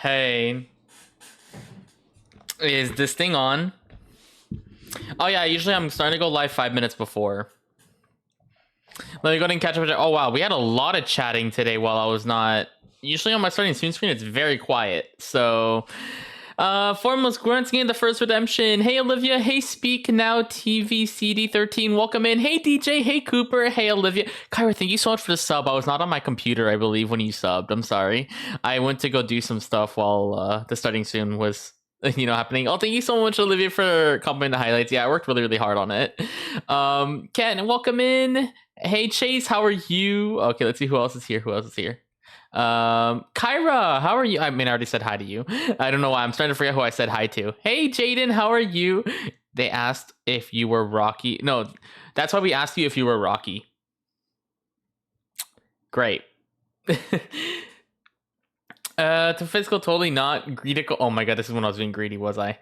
Hey, is this thing on? Oh yeah, usually I'm starting to go live 5 minutes before. Let me go ahead and catch up. Oh wow, we had a lot of chatting today while I was not. Usually on my starting stream screen, it's very quiet. So, Foremost grunting in the first redemption. Hey Olivia. Hey Speak Now TV CD13. Welcome in. Hey DJ. Hey Cooper. Hey Olivia. Kyra, thank you so much for the sub. I was not on my computer, I believe, when you subbed. I'm sorry. I went to go do some stuff while the starting stream was happening. Oh, thank you so much, Olivia, for complimenting the highlights. Yeah, I worked really, really hard on it. Ken, welcome in. Hey Chase, how are you? Okay, let's see who else is here. Kyra, how are you? I mean, I already said hi to you. I don't know why. I'm starting to forget who I said hi to. Hey Jaden, how are you? They asked if you were Rocky. No, that's why we asked you if you were Rocky. Great. To physical, totally not greedy. Oh my god, this is when I was being greedy, was I?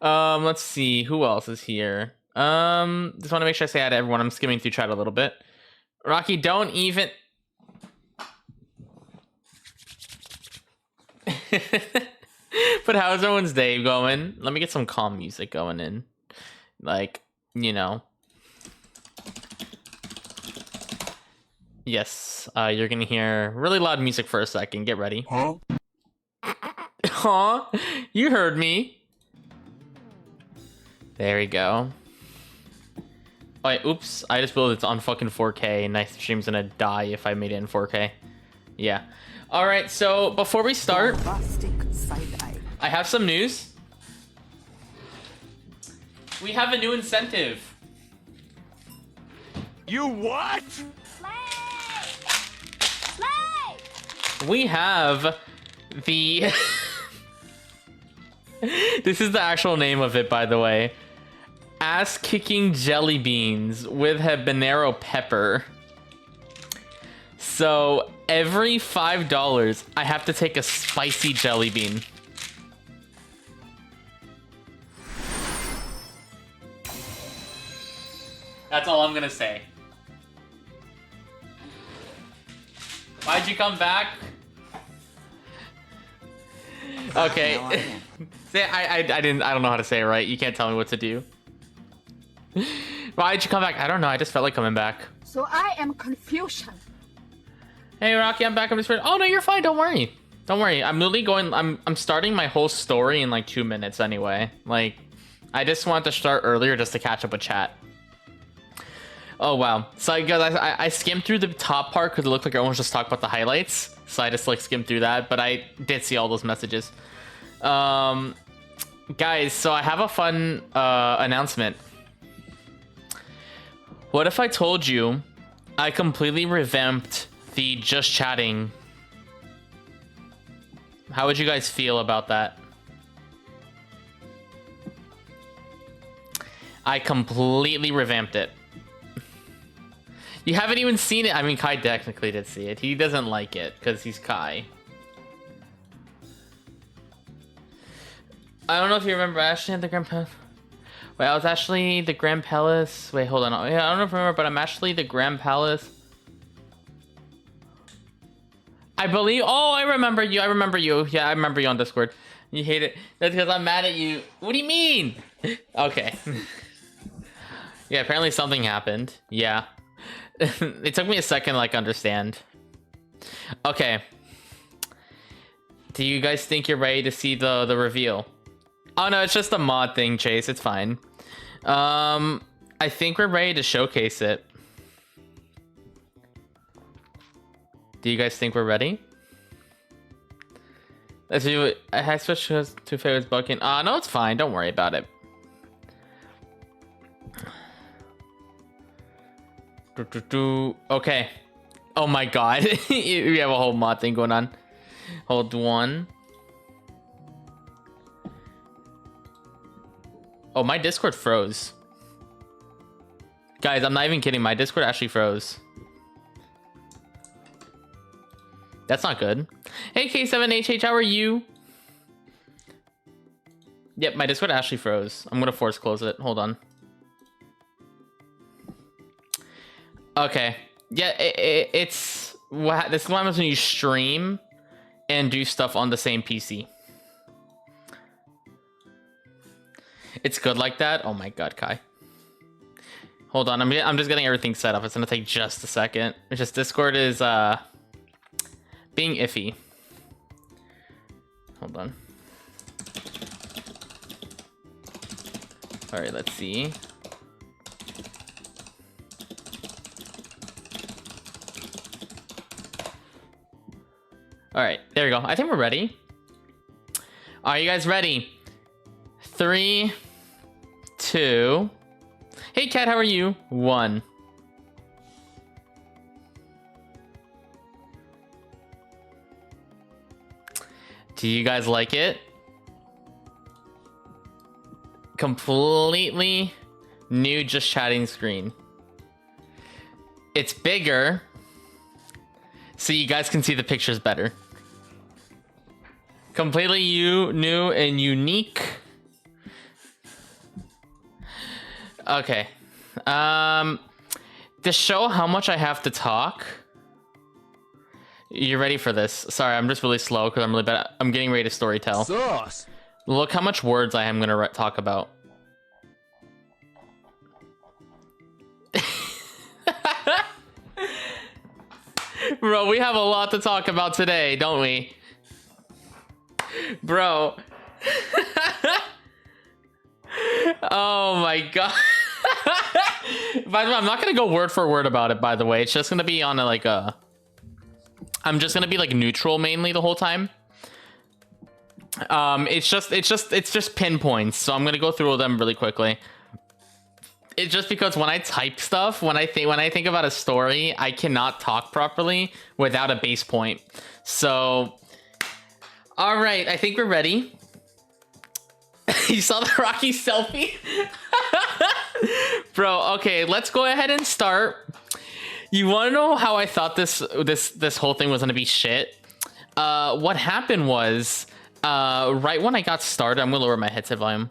Let's see, who else is here? Just want to make sure I say hi to everyone. I'm skimming through chat a little bit. Rocky, don't even. But how's everyone's day going? Let me get some calm music going in. Yes, you're gonna hear really loud music for a second. Get ready. Huh? Huh? You heard me. There we go. Oh, wait, oops. I just built it on fucking 4K. My stream's gonna die if I made it in 4K. Yeah. Alright, so before we start, I have some news. We have a new incentive. You what? We have the... This is the actual name of it, by the way. Ass-kicking jelly beans with habanero pepper. So every $5, I have to take a spicy jelly bean. That's all I'm gonna say. Why'd you come back? Okay. I don't know how to say it right. You can't tell me what to do. Why'd you come back? I don't know. I just felt like coming back. So I am confusion. Hey Rocky, I'm back. I'm just. Oh no, you're fine. Don't worry. Don't worry. I'm literally going. I'm starting my whole story in like 2 minutes anyway. Like, I just want to start earlier just to catch up with chat. Oh wow. So guys, I skimmed through the top part because it looked like everyone was just talking about the highlights. So I just like skimmed through that, but I did see all those messages. Guys, so I have a fun announcement. What if I told you I completely revamped the just chatting? How would you guys feel about that? I completely revamped it. You haven't even seen it. I mean, Kai technically did see it. He doesn't like it because he's Kai. I don't know if you remember Ashley at the Grand Palace. Wait, I was actually the Grand Palace. Wait, hold on. Yeah, I don't know if you remember, but I'm actually the Grand Palace. I believe. Oh, I remember you. I remember you. Yeah, I remember you on Discord. You hate it. That's because I'm mad at you. What do you mean? Okay. Yeah, apparently something happened. Yeah. It took me a second to like understand. Okay. Do you guys think you're ready to see the reveal? Oh no, it's just a mod thing, Chase. It's fine. I think we're ready to showcase it. Do you guys think we're ready? Let's do it. I have switched to favorites bucking. No, it's fine. Don't worry about it. Okay. Oh my god. We have a whole mod thing going on. Hold one. Oh, my Discord froze. Guys, I'm not even kidding. My Discord actually froze. That's not good. Hey, K7HH, how are you? Yep, my Discord actually froze. I'm gonna force close it. Hold on. Okay. Yeah, it's... This is what happens when you stream and do stuff on the same PC. It's good like that. Oh my god, Kai. Hold on, I'm just getting everything set up. It's gonna take just a second. It's just Discord is being iffy. Hold on. All right, let's see. All right, there we go. I think we're ready. Are you guys ready? 3, 2. Hey, Kat, how are you? 1. Do you guys like it? Completely new just chatting screen. It's bigger, so you guys can see the pictures better. Completely new and unique. Okay. To show how much I have to talk. You ready for this? Sorry, I'm just really slow because I'm really bad. I'm getting ready to storytell. Sauce. Look how much words I am gonna talk about. Bro, we have a lot to talk about today, don't we? Bro. Oh my god. By the way, I'm not gonna go word for word about it, by the way. It's just gonna be on I'm just gonna be like neutral mainly the whole time. It's just pinpoints, so I'm gonna go through them really quickly. It's just because when I type stuff, when I think about a story, I cannot talk properly without a base point. So, all right, I think we're ready. You saw the Rocky selfie? Bro, okay, let's go ahead and start. You want to know how I thought this whole thing was gonna be shit? What happened was, right when I got started, I'm gonna lower my headset volume.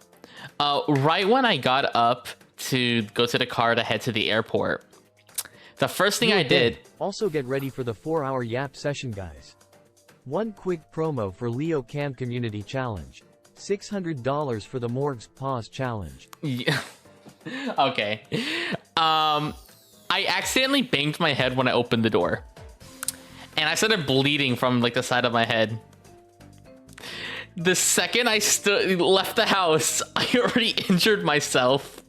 Right when I got up to go to the car to head to the airport, the first thing I did. Also get ready for the 4-hour yap session, guys. One quick promo for Leo Cam Community Challenge. $600 for the Morgue's Pause Challenge. Yeah. Okay. I accidentally banged my head when I opened the door. And I started bleeding from like the side of my head. The second I left the house, I already injured myself.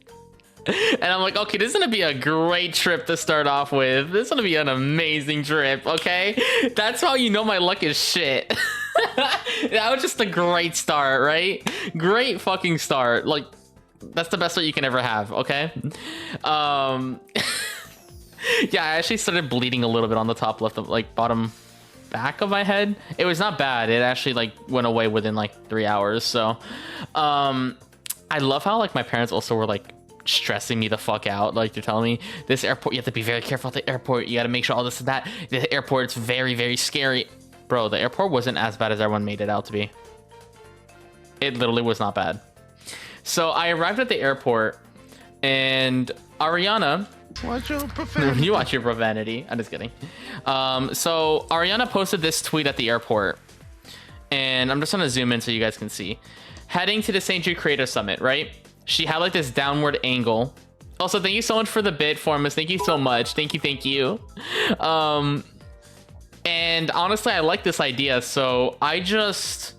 And I'm like, okay, this is gonna be a great trip to start off with. This is gonna be an amazing trip, okay? That's how you know my luck is shit. That was just a great start, right? Great fucking start. Like, that's the best start you can ever have, okay? Yeah, I actually started bleeding a little bit on the top left of, like, bottom back of my head. It was not bad. It actually, like, went away within, like, 3 hours, so. I love how, like, my parents also were, like, stressing me the fuck out. Like, they're telling me, this airport, you have to be very careful at the airport. You gotta make sure all this and that. The airport's very, very scary. Bro, the airport wasn't as bad as everyone made it out to be. It literally was not bad. So I arrived at the airport, and Ariana... Watch your profanity. You watch your profanity. I'm just kidding. So Ariana posted this tweet at the airport, and I'm just gonna zoom in so you guys can see. Heading to the St. Jude Creator Summit, right? She had like this downward angle. Also, thank you so much for the bid, Formus. Thank you so much. Thank you. And honestly, I like this idea, so I just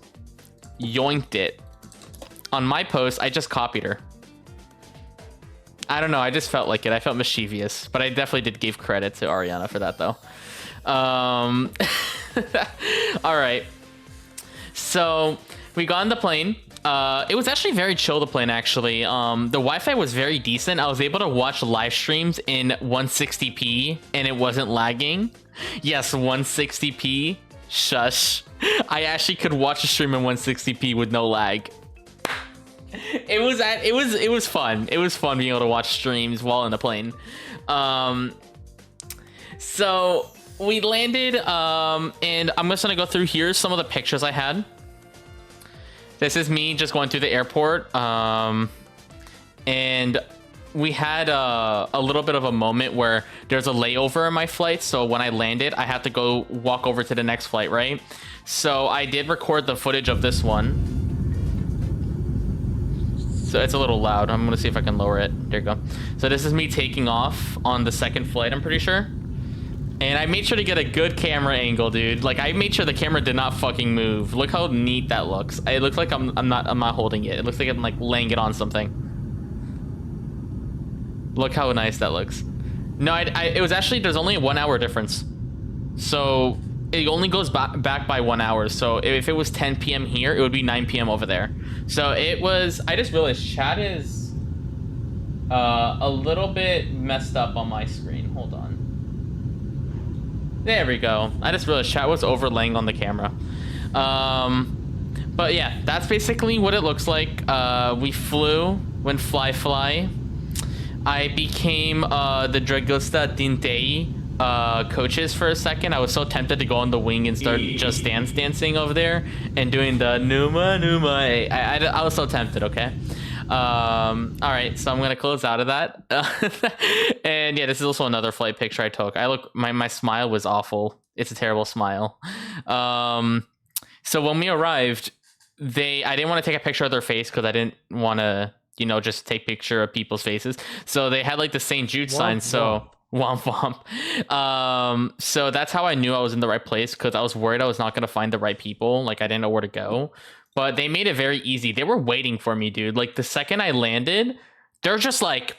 yoinked it. On my post, I just copied her. I don't know, I just felt like it. I felt mischievous, but I definitely did give credit to Ariana for that, though. All right. So we got on the plane. It was actually very chill, the plane, actually. The Wi-Fi was very decent. I was able to watch live streams in 160p, and it wasn't lagging. Yes, 160p. Shush. I actually could watch a stream in 160p with no lag. It was fun. It was fun being able to watch streams while in the plane. So we landed, and I'm just gonna go through here some of the pictures I had. This is me just going through the airport, and we had a little bit of a moment where there's a layover in my flight. So when I landed, I had to go walk over to the next flight, right? So I did record the footage of this one. So it's a little loud. I'm gonna see if I can lower it. There you go. So this is me taking off on the second flight, I'm pretty sure. And I made sure to get a good camera angle, dude. Like, I made sure the camera did not fucking move. Look how neat that looks. It looks like I'm not holding it. It looks like I'm like laying it on something. Look how nice that looks. No, it was actually, there's only a 1 hour difference. So it only goes back by 1 hour. So if it was 10 p.m. here, it would be 9 p.m. over there. So it was, I just realized chat is a little bit messed up on my screen. Hold on. There we go. I just realized chat was overlaying on the camera. But yeah, that's basically what it looks like. We flew, went fly. I became the Dragusta Dintei coaches for a second. I was so tempted to go on the wing and start just dancing over there and doing the Numa. I was so tempted, okay? All right, so I'm gonna close out of that. And yeah, this is also another flight picture I took. My smile was awful. It's a terrible smile. So when we arrived, I didn't want to take a picture of their face because I didn't want to, you know, just take picture of people's faces. So they had like the St. Jude sign. So womp womp. So that's how I knew I was in the right place, because I was worried I was not gonna find the right people. Like, I didn't know where to go. But they made it very easy. They were waiting for me, dude. Like, the second I landed, they're just like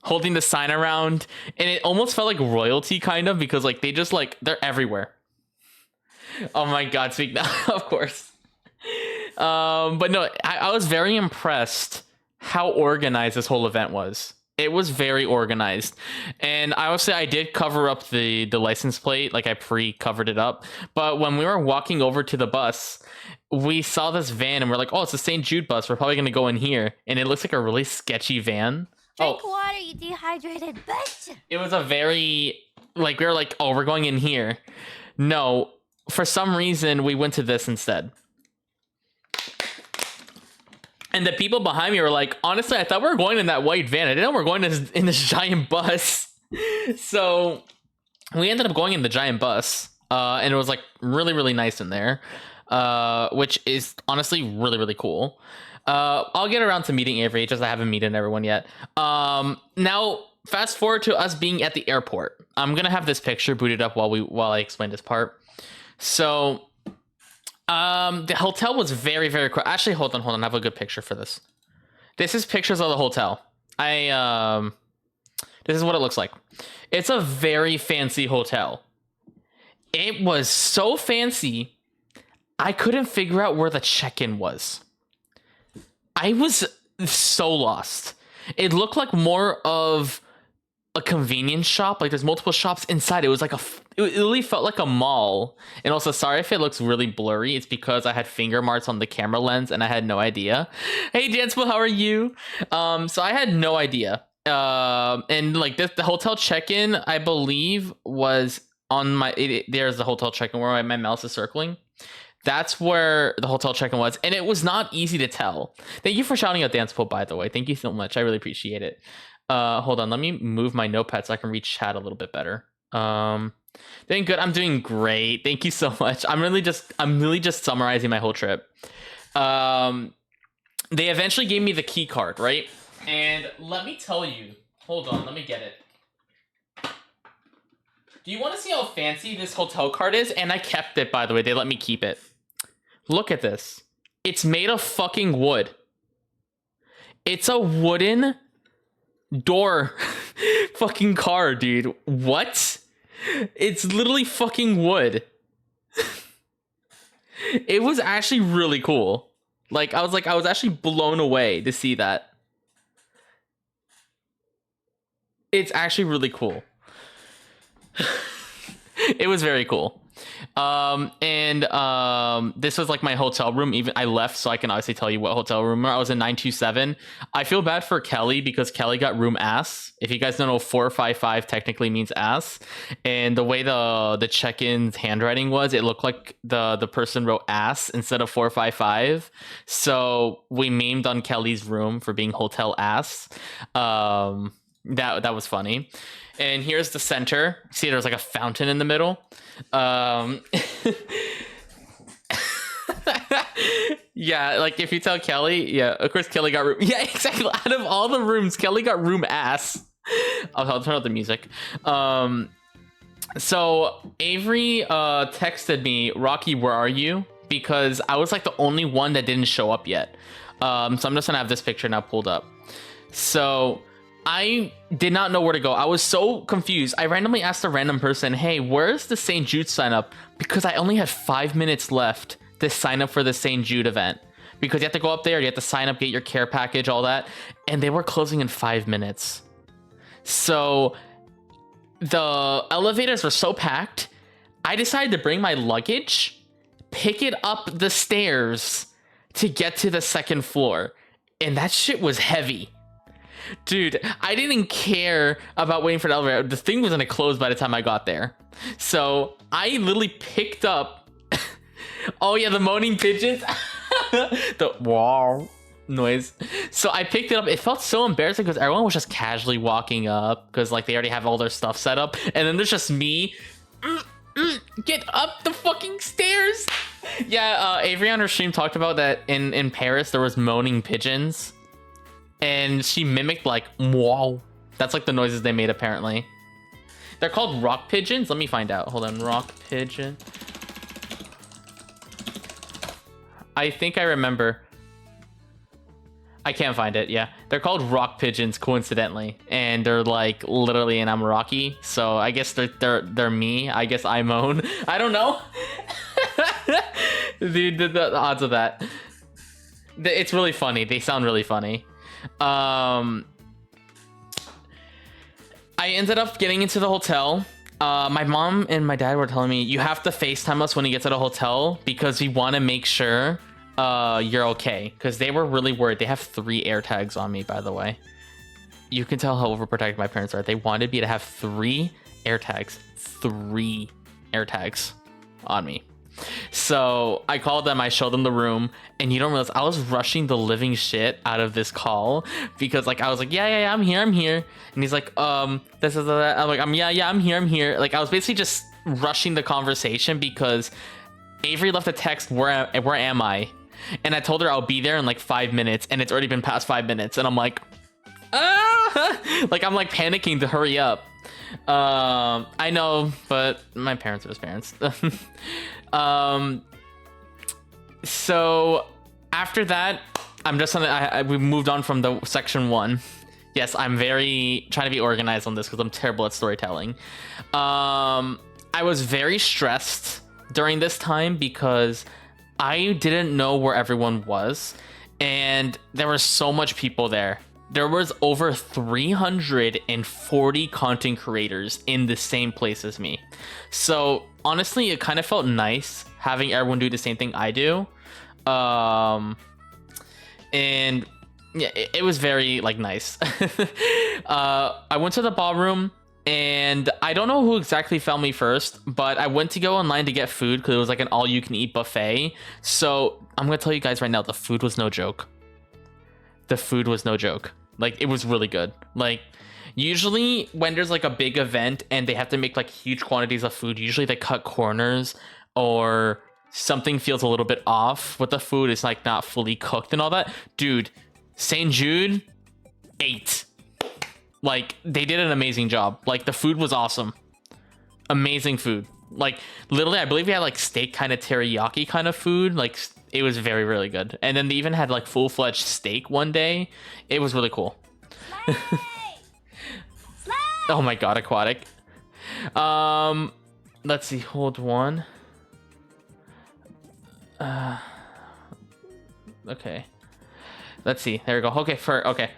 holding the sign around, and it almost felt like royalty, kind of, because like they just like, they're everywhere. Oh my god, speak now. Of course. But no, I was very impressed how organized this whole event was. It was very organized. And I would say I did cover up the license plate, like I pre-covered it up. But when we were walking over to the bus, we saw this van and we're like, oh, it's the St. Jude bus. We're probably going to go in here. And it looks like a really sketchy van. Drink water, you dehydrated bitch. It was a very, like, we were like, oh, we're going in here. No, for some reason, we went to this instead. And the people behind me were like, honestly, I thought we were going in that white van. I didn't know we were going in this giant bus. So we ended up going in the giant bus. And it was like really, really nice in there. Which is honestly really, really cool. I'll get around to meeting Avery, just I haven't meeted everyone yet. Now, fast forward to us being at the airport. I'm going to have this picture booted up while I explain this part. So... the hotel was very, very cool. Actually, hold on. I have a good picture for this. This is pictures of the hotel. This is what it looks like. It's a very fancy hotel. It was so fancy, I couldn't figure out where the check-in was. I was so lost. It looked like more of a convenience shop. Like, there's multiple shops inside. It was like it really felt like a mall. And also, sorry if it looks really blurry. It's because I had finger marks on the camera lens and I had no idea. Hey, Danceable, how are you? So I had no idea. And like the hotel check-in, I believe, was on there's the hotel check-in where my mouse is circling. That's where the hotel check-in was, and it was not easy to tell. Thank you for shouting out Danceable, by the way. Thank you so much. I really appreciate it. Hold on, let me move my notepad so I can reach chat a little bit better. Doing good. I'm doing great. Thank you so much. I'm really just summarizing my whole trip. They eventually gave me the key card, right? And let me tell you. Hold on, let me get it. Do you want to see how fancy this hotel card is? And I kept it, by the way. They let me keep it. Look at this. It's made of fucking wood. It's a wooden door fucking car, dude. What? It's literally fucking wood. It was actually really cool. I was actually blown away to see that. It's actually really cool. It was very cool. This was like my hotel room. Even I left so I can obviously tell you what hotel room I was in. 927. I feel bad for Kelly because Kelly got room ass. If you guys don't know, 455 technically means ass. And the way the check-in's handwriting was, it looked like the person wrote ass instead of 455. So we memed on Kelly's room for being hotel ass. That was funny. And here's the center. See, there's like a fountain in the middle. Yeah, Yeah, like if you tell Kelly, yeah, of course Kelly got room. Yeah, exactly. Out of all the rooms, Kelly got room ass. I'll turn out the music. So Avery texted me, Rocky, where are you? Because I was like the only one that didn't show up yet. So I'm just gonna have this picture now pulled up. So I did not know where to go. I was so confused. I randomly asked a random person, hey, where's the St. Jude sign up? Because I only had 5 minutes left to sign up for the St. Jude event. Because you have to go up there, you have to sign up, get your care package, all that. And they were closing in 5 minutes. So the elevators were so packed, I decided to bring my luggage, pick it up the stairs to get to the second floor. And that shit was heavy. Dude, I didn't care about waiting for the elevator. The thing was gonna close by the time I got there. So I literally picked up... oh yeah, the moaning pigeons. The wow noise. So I picked it up. It felt so embarrassing because everyone was just casually walking up because like they already have all their stuff set up. And then there's just me. Get up the fucking stairs. Yeah, Avery on her stream talked about that in Paris there was moaning pigeons. And she mimicked like wow. That's like the noises they made apparently. They're called rock pigeons. Let me find out. Hold on, rock pigeon. I think I remember. I can't find it. Yeah, they're called rock pigeons coincidentally, and they're like literally, and I'm Rocky, so I guess they're me. I guess I moan. I don't know. Dude, the odds of that. It's really funny. They sound really funny. I ended up getting into the hotel. My mom and my dad were telling me you have to FaceTime us when you get to the hotel because we want to make sure you're okay, because they were really worried. They have 3 air tags on me, by the way. You can tell how overprotective my parents are. They wanted me to have 3 air tags. 3 air tags on me. So I called them, I showed them the room, and you don't realize I was rushing the living shit out of this call because like I was like, yeah, I'm here. And he's like, this is that. I'm like, yeah, I'm here. Like I was basically just rushing the conversation because Avery left a text, where am I? And I told her I'll be there in like 5 minutes, and it's already been past 5 minutes, and I'm like, like I'm like panicking to hurry up. I know, but my parents are his parents. So after that, I'm just on we moved on from the section 1. Yes, I'm very trying to be organized on this because I'm terrible at storytelling. I was very stressed during this time because I didn't know where everyone was, and there was so much people there. There was over 340 content creators in the same place as me. So honestly, it kind of felt nice having everyone do the same thing I do. And yeah, it was very like nice. I went to the ballroom, and I don't know who exactly found me first, but I went to go online to get food because it was like an all-you-can-eat buffet. So I'm gonna tell you guys right now, the food was no joke. The food was no joke. Like, it was really good. Like, usually when there's like a big event and they have to make like huge quantities of food, usually they cut corners or something feels a little bit off with the food. It's like not fully cooked and all that. Dude, St. Jude, 8. Like, they did an amazing job. Like, the food was awesome. Amazing food. Like, literally, I believe we had like steak kind of teriyaki kind of food. Like, it was very, really good. And then they even had like full-fledged steak one day. It was really cool. Oh my god, aquatic. Let's see, hold one. Okay. Let's see. There we go. Okay,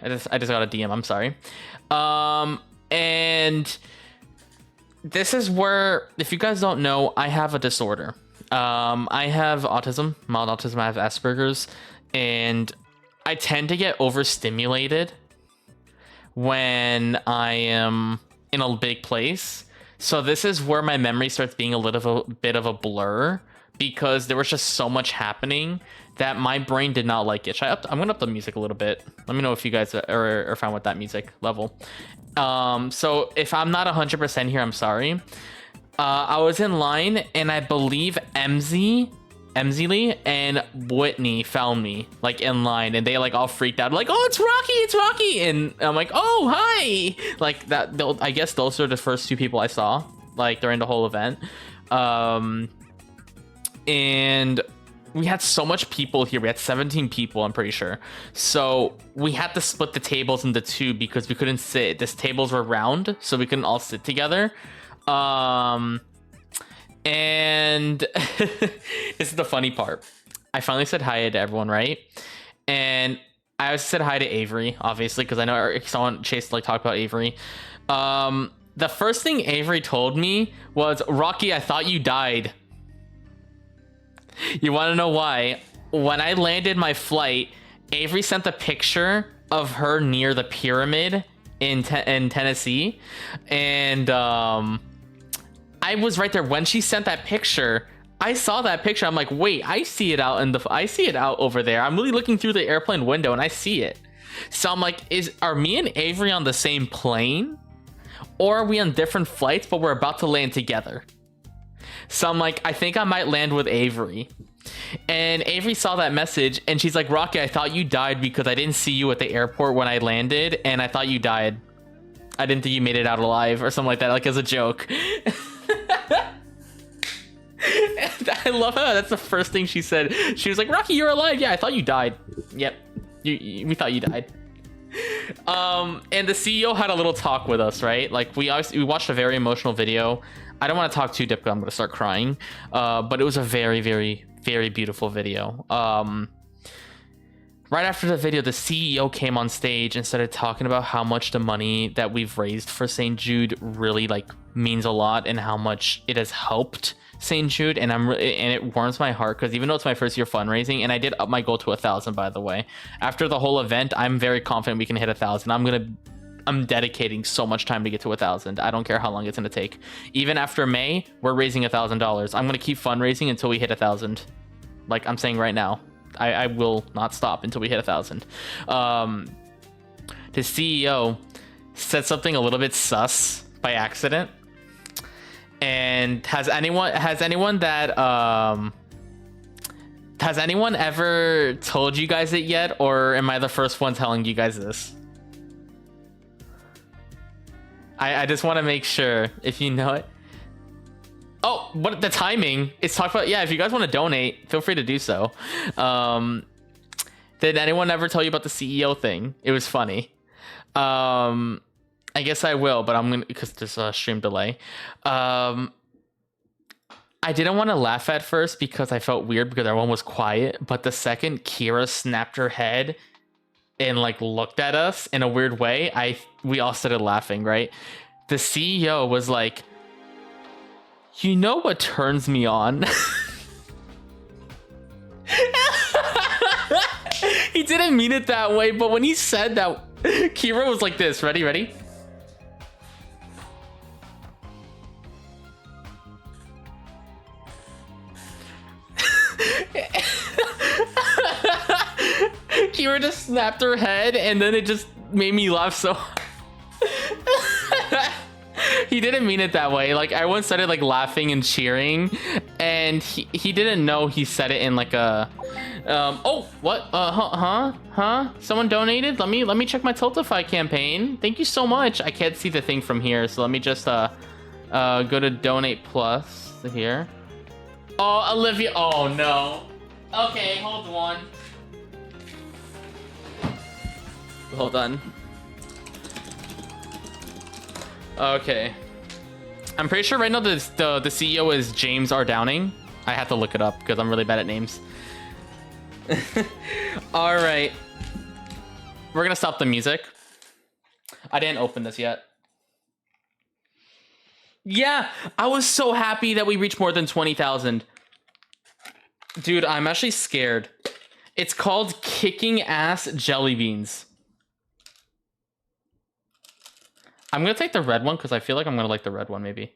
I just got a DM. I'm sorry. And this is where, if you guys don't know, I have a disorder. I have autism, mild autism. I have Asperger's, and I tend to get overstimulated when I am in a big place. So this is where my memory starts being a little bit of a blur because there was just so much happening that my brain did not like it. I'm gonna up the music a little bit. Let me know if you guys are fine with that music level. So if I'm not 100% here, I'm sorry. I was in line, and I believe MZ Emsley and Whitney found me like in line, and they like all freaked out, like, "Oh, it's Rocky!" And I'm like, "Oh, hi!" Like that. I guess those are the first two people I saw like during the whole event. And we had so much people here. We had 17 people, I'm pretty sure. So we had to split the tables into two because we couldn't sit. These tables were round, so we couldn't all sit together. And this is the funny part. I finally said hi to everyone, right? And I also said hi to Avery, obviously, because I know someone chased like talk about Avery. The first thing Avery told me was, "Rocky, I thought you died." You want to know why? When I landed my flight, Avery sent a picture of her near the pyramid in Tennessee, and I was right there when she sent that picture. I saw that picture. I'm like, wait, I see it out over there. I'm really looking through the airplane window and I see it. So I'm like, are me and Avery on the same plane, or are we on different flights but we're about to land together? So I'm like, I think I might land with Avery. And Avery saw that message and she's like, "Rocky, I thought you died because I didn't see you at the airport when I landed, and I thought you died. I didn't think you made it out alive," or something like that, like as a joke. I love how that's the first thing she said. She was like, "Rocky, you're alive." "Yeah, I thought you died." "Yep, we thought you died." And the CEO had a little talk with us, right? Like we watched a very emotional video. I don't want to talk too deep because I'm going to start crying. But it was a very, very, very beautiful video. Right after the video, the CEO came on stage and started talking about how much the money that we've raised for St. Jude really like means a lot, and how much it has helped St. Jude. And and it warms my heart because even though it's my first year fundraising, and I did up my goal to 1,000, by the way, after the whole event, I'm very confident we can hit 1,000. I'm dedicating so much time to get to 1,000. I don't care how long it's gonna take. Even after May, we're raising $1,000. I'm gonna keep fundraising until we hit 1,000. Like I'm saying right now, I will not stop until we hit 1,000. The CEO said something a little bit sus by accident. And has anyone ever told you guys it yet, or am I the first one telling you guys this? I just want to make sure if you know it. Oh, what the timing? It's talked about. Yeah, if you guys want to donate, feel free to do so. Did anyone ever tell you about the CEO thing? It was funny. I guess I will, but I'm gonna, because there's a stream delay. I didn't want to laugh at first because I felt weird because everyone was quiet. But the second Kira snapped her head and like looked at us in a weird way, we all started laughing, right? The CEO was like, "You know what turns me on?" He didn't mean it that way, but when he said that, Kira was like this. Ready? Kira just snapped her head, and then it just made me laugh so he didn't mean it that way. Like everyone started like laughing and cheering, and he didn't know he said it in like a oh, what? Huh? Someone donated? Let me check my Tiltify campaign. Thank you so much. I can't see the thing from here, so let me just go to Donate Plus here. Oh, Olivia. Oh no. Okay, hold on. Okay. I'm pretty sure right now the CEO is James R. Downing. I have to look it up because I'm really bad at names. All right. We're going to stop the music. I didn't open this yet. Yeah, I was so happy that we reached more than 20,000. Dude, I'm actually scared. It's called Kicking Ass Jelly Beans. I'm going to take the red one because I feel like I'm going to like the red one maybe.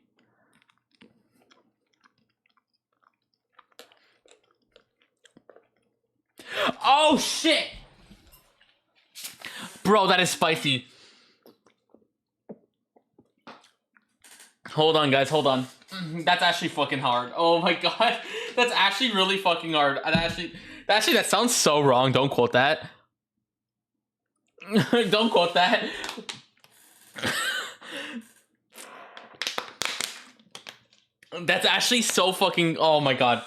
Oh, shit! Bro, that is spicy. Hold on, guys. Hold on. That's actually fucking hard. Oh, my God. That's actually really fucking hard. That sounds so wrong. Don't quote that. Don't quote that. That's actually so fucking. Oh my god.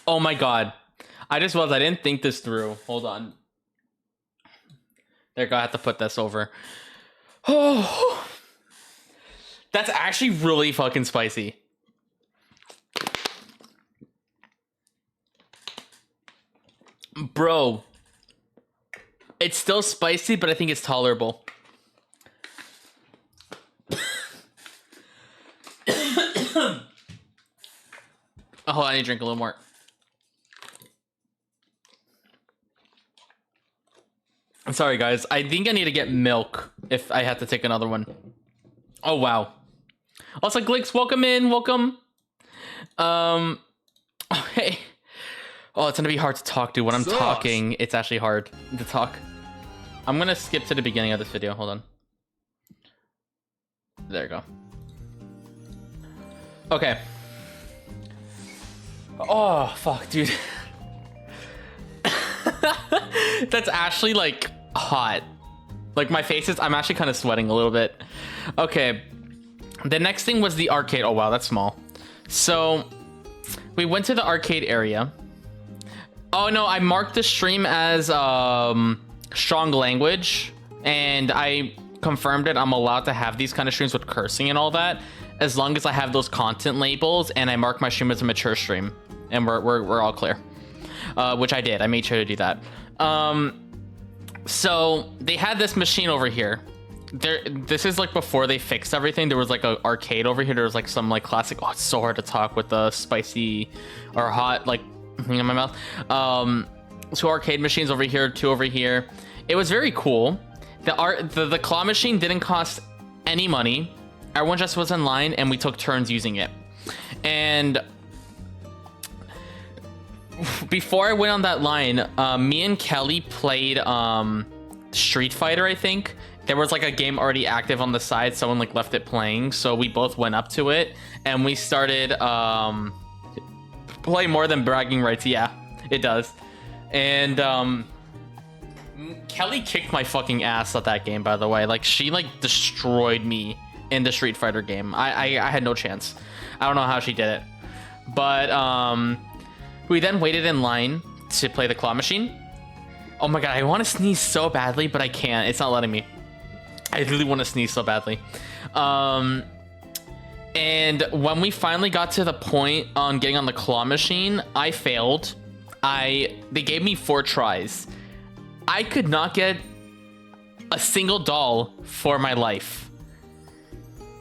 Oh my god. I just realized I didn't think this through. Hold on. There you go. I have to put this over. Oh. That's actually really fucking spicy. Bro. It's still spicy, but I think it's tolerable. Oh, I need to drink a little more. I'm sorry, guys. I think I need to get milk if I have to take another one. Oh, wow. Also, Glicks, welcome in. Welcome. Oh, hey. Oh, it's going to be hard to talk to. When I'm talking, it's actually hard to talk. I'm going to skip to the beginning of this video. Hold on. There you go. Okay. Oh, fuck, dude. That's actually, like, hot. Like, my face is... I'm actually kind of sweating a little bit. Okay. The next thing was the arcade. Oh, wow, that's small. So, we went to the arcade area. Oh, no, I marked the stream as strong language. And I confirmed it. I'm allowed to have these kind of streams with cursing and all that. As long as I have those content labels and I mark my stream as a mature stream. And we're all clear. Which I did. I made sure to do that. So they had this machine over here. This is like before they fixed everything. There was like an arcade over here. There was like some like classic. Oh, it's so hard to talk with the spicy or hot like thing in my mouth. Two arcade machines over here, two over here. It was very cool. The claw machine didn't cost any money. Everyone just was in line and we took turns using it. And before I went on that line, me and Kelly played Street Fighter, I think. There was like a game already active on the side. Someone like left it playing. So we both went up to it and we started play more than bragging rights. Yeah, it does. And Kelly kicked my fucking ass at that game, by the way. Like, she like destroyed me in the Street Fighter game. I had no chance. I don't know how she did it. But we then waited in line to play the claw machine. Oh my god, I want to sneeze so badly, but I can't. It's not letting me. I really want to sneeze so badly. And when we finally got to the point on getting on the claw machine, I failed. They gave me 4 tries. I could not get a single doll for my life.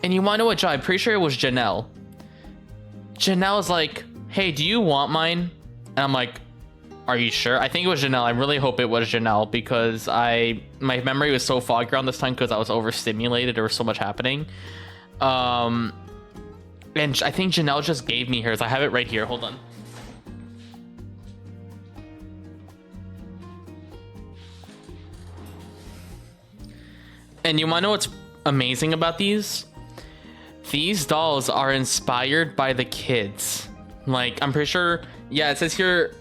And you want to know what job? I'm pretty sure it was Janelle. Janelle is like, hey, do you want mine? And I'm like, are you sure? I think it was Janelle. I really hope it was Janelle because my memory was so foggy around this time because I was overstimulated. There was so much happening. And I think Janelle just gave me hers. I have it right here. Hold on. And you want to know what's amazing about these? These dolls are inspired by the kids. Like, I'm pretty sure, yeah, it says here,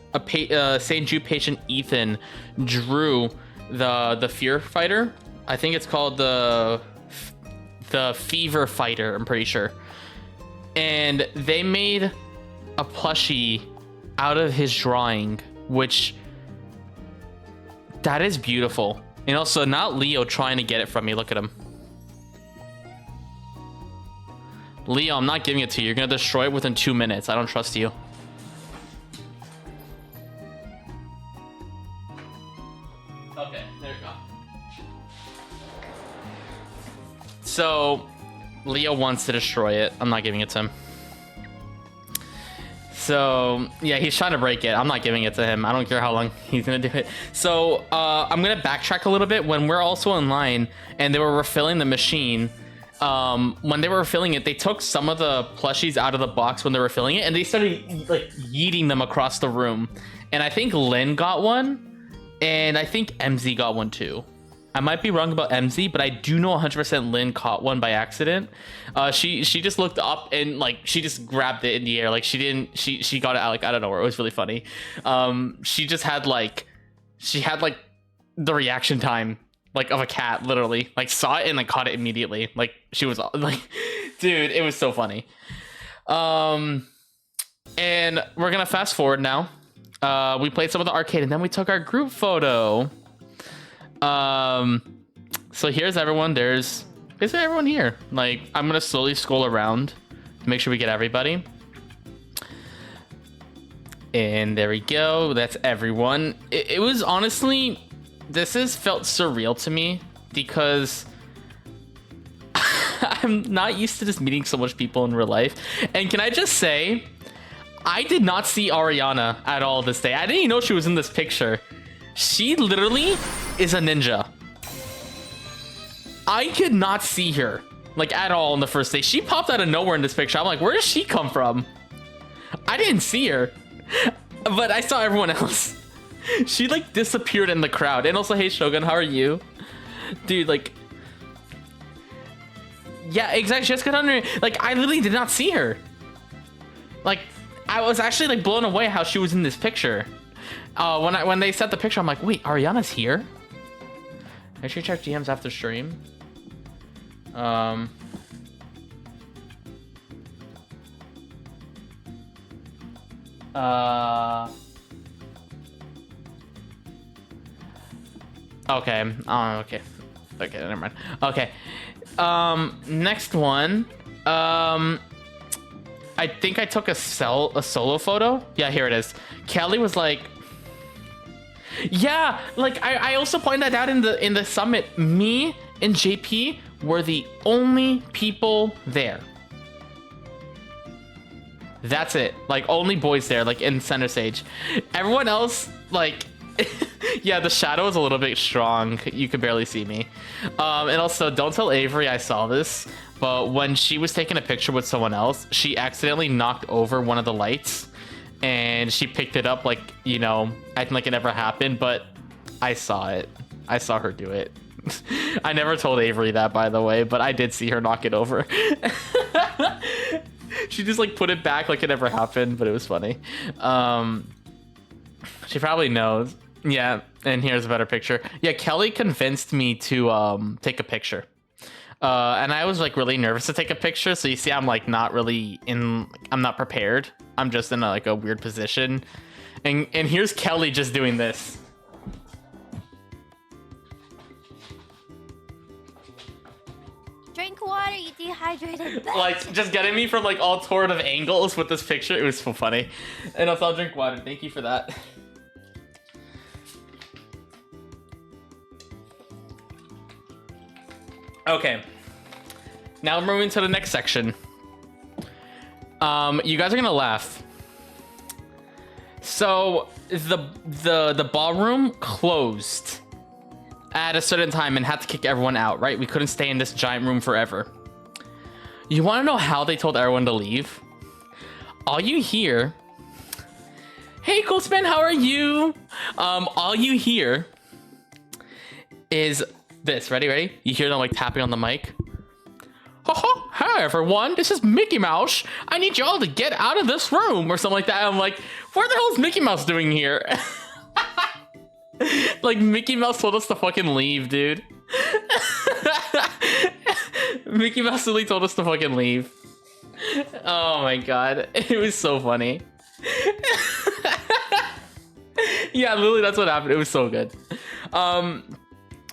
St. Jude patient Ethan drew the Fear Fighter. I think it's called the Fever Fighter, I'm pretty sure. And they made a plushie out of his drawing, which, that is beautiful. And also, not Leo trying to get it from me. Look at him. Leo, I'm not giving it to you. You're going to destroy it within 2 minutes. I don't trust you. Okay, there you go. So, Leo wants to destroy it. I'm not giving it to him. So, yeah, he's trying to break it. I'm not giving it to him. I don't care how long he's going to do it. So, I'm going to backtrack a little bit. When we're also in line and they were refilling the machine, when they were refilling it, they took some of the plushies out of the box when they were filling it and they started like yeeting them across the room. And I think Lynn got one and I think MZ got one too. I might be wrong about MZ, but I do know 100% Lynn caught one by accident. She just looked up and like she just grabbed it in the air. Like she got it out like I don't know where. It was really funny. She had the reaction time like of a cat, literally. Like saw it and like caught it immediately. Like she was like, dude, it was so funny. And we're gonna fast forward now. We played some of the arcade and then we took our group photo. So here's everyone. There's basically everyone here. Like I'm gonna slowly scroll around to make sure we get everybody. And there we go. That's everyone. It was honestly, felt surreal to me because I'm not used to just meeting so much people in real life. And can I just say, I did not see Ariana at all this day. I didn't even know she was in this picture. She literally is a ninja. I could not see her like at all on the first day. She popped out of nowhere in this picture. I'm like, where does she come from? I didn't see her, but I saw everyone else. She like disappeared in the crowd. And also, hey Shogun, how are you? Dude, like, yeah, exactly. She just got under. Like, I literally did not see her. Like, I was actually like blown away how she was in this picture. When they set the picture, I'm like, wait, Ariana's here? Make sure you check DMs after stream. Okay. Okay. Okay, never mind. Okay. Next one. I think I took a solo photo. Yeah, here it is. Kelly was like, yeah, like I also pointed that out in the summit. Me and JP were the only people there. That's it. Like only boys there, like in center stage. Everyone else, like, yeah, the shadow is a little bit strong. You can barely see me. And also, don't tell Avery I saw this, but when she was taking a picture with someone else, she accidentally knocked over one of the lights. And she picked it up like, you know, acting like it never happened, but I saw it. I saw her do it. I never told Avery that, by the way, but I did see her knock it over. She just like put it back like it never happened, but it was funny. She probably knows. Yeah, and here's a better picture. Yeah, Kelly convinced me to take a picture. And I was like really nervous to take a picture, so you see I'm like not really I'm not prepared. I'm just in a weird position. And here's Kelly just doing this. Drink water, you dehydrated bitch. Like just getting me from like all sort of angles with this picture. It was so funny. And also I'll drink water. Thank you for that. Okay. Now we're moving to the next section. You guys are gonna laugh. So the ballroom closed at a certain time and had to kick everyone out, right? We couldn't stay in this giant room forever. You want to know how they told everyone to leave? All you hear, hey Goldsman, how are you? All you hear is this. Ready? You hear them like tapping on the mic. Hi everyone, this is Mickey Mouse. I need y'all to get out of this room or something like that. I'm like, what the hell is Mickey Mouse doing here? Like Mickey Mouse told us to fucking leave, dude. Mickey Mouse really told us to fucking leave. Oh my god, it was so funny. Yeah, literally that's what happened. It was so good.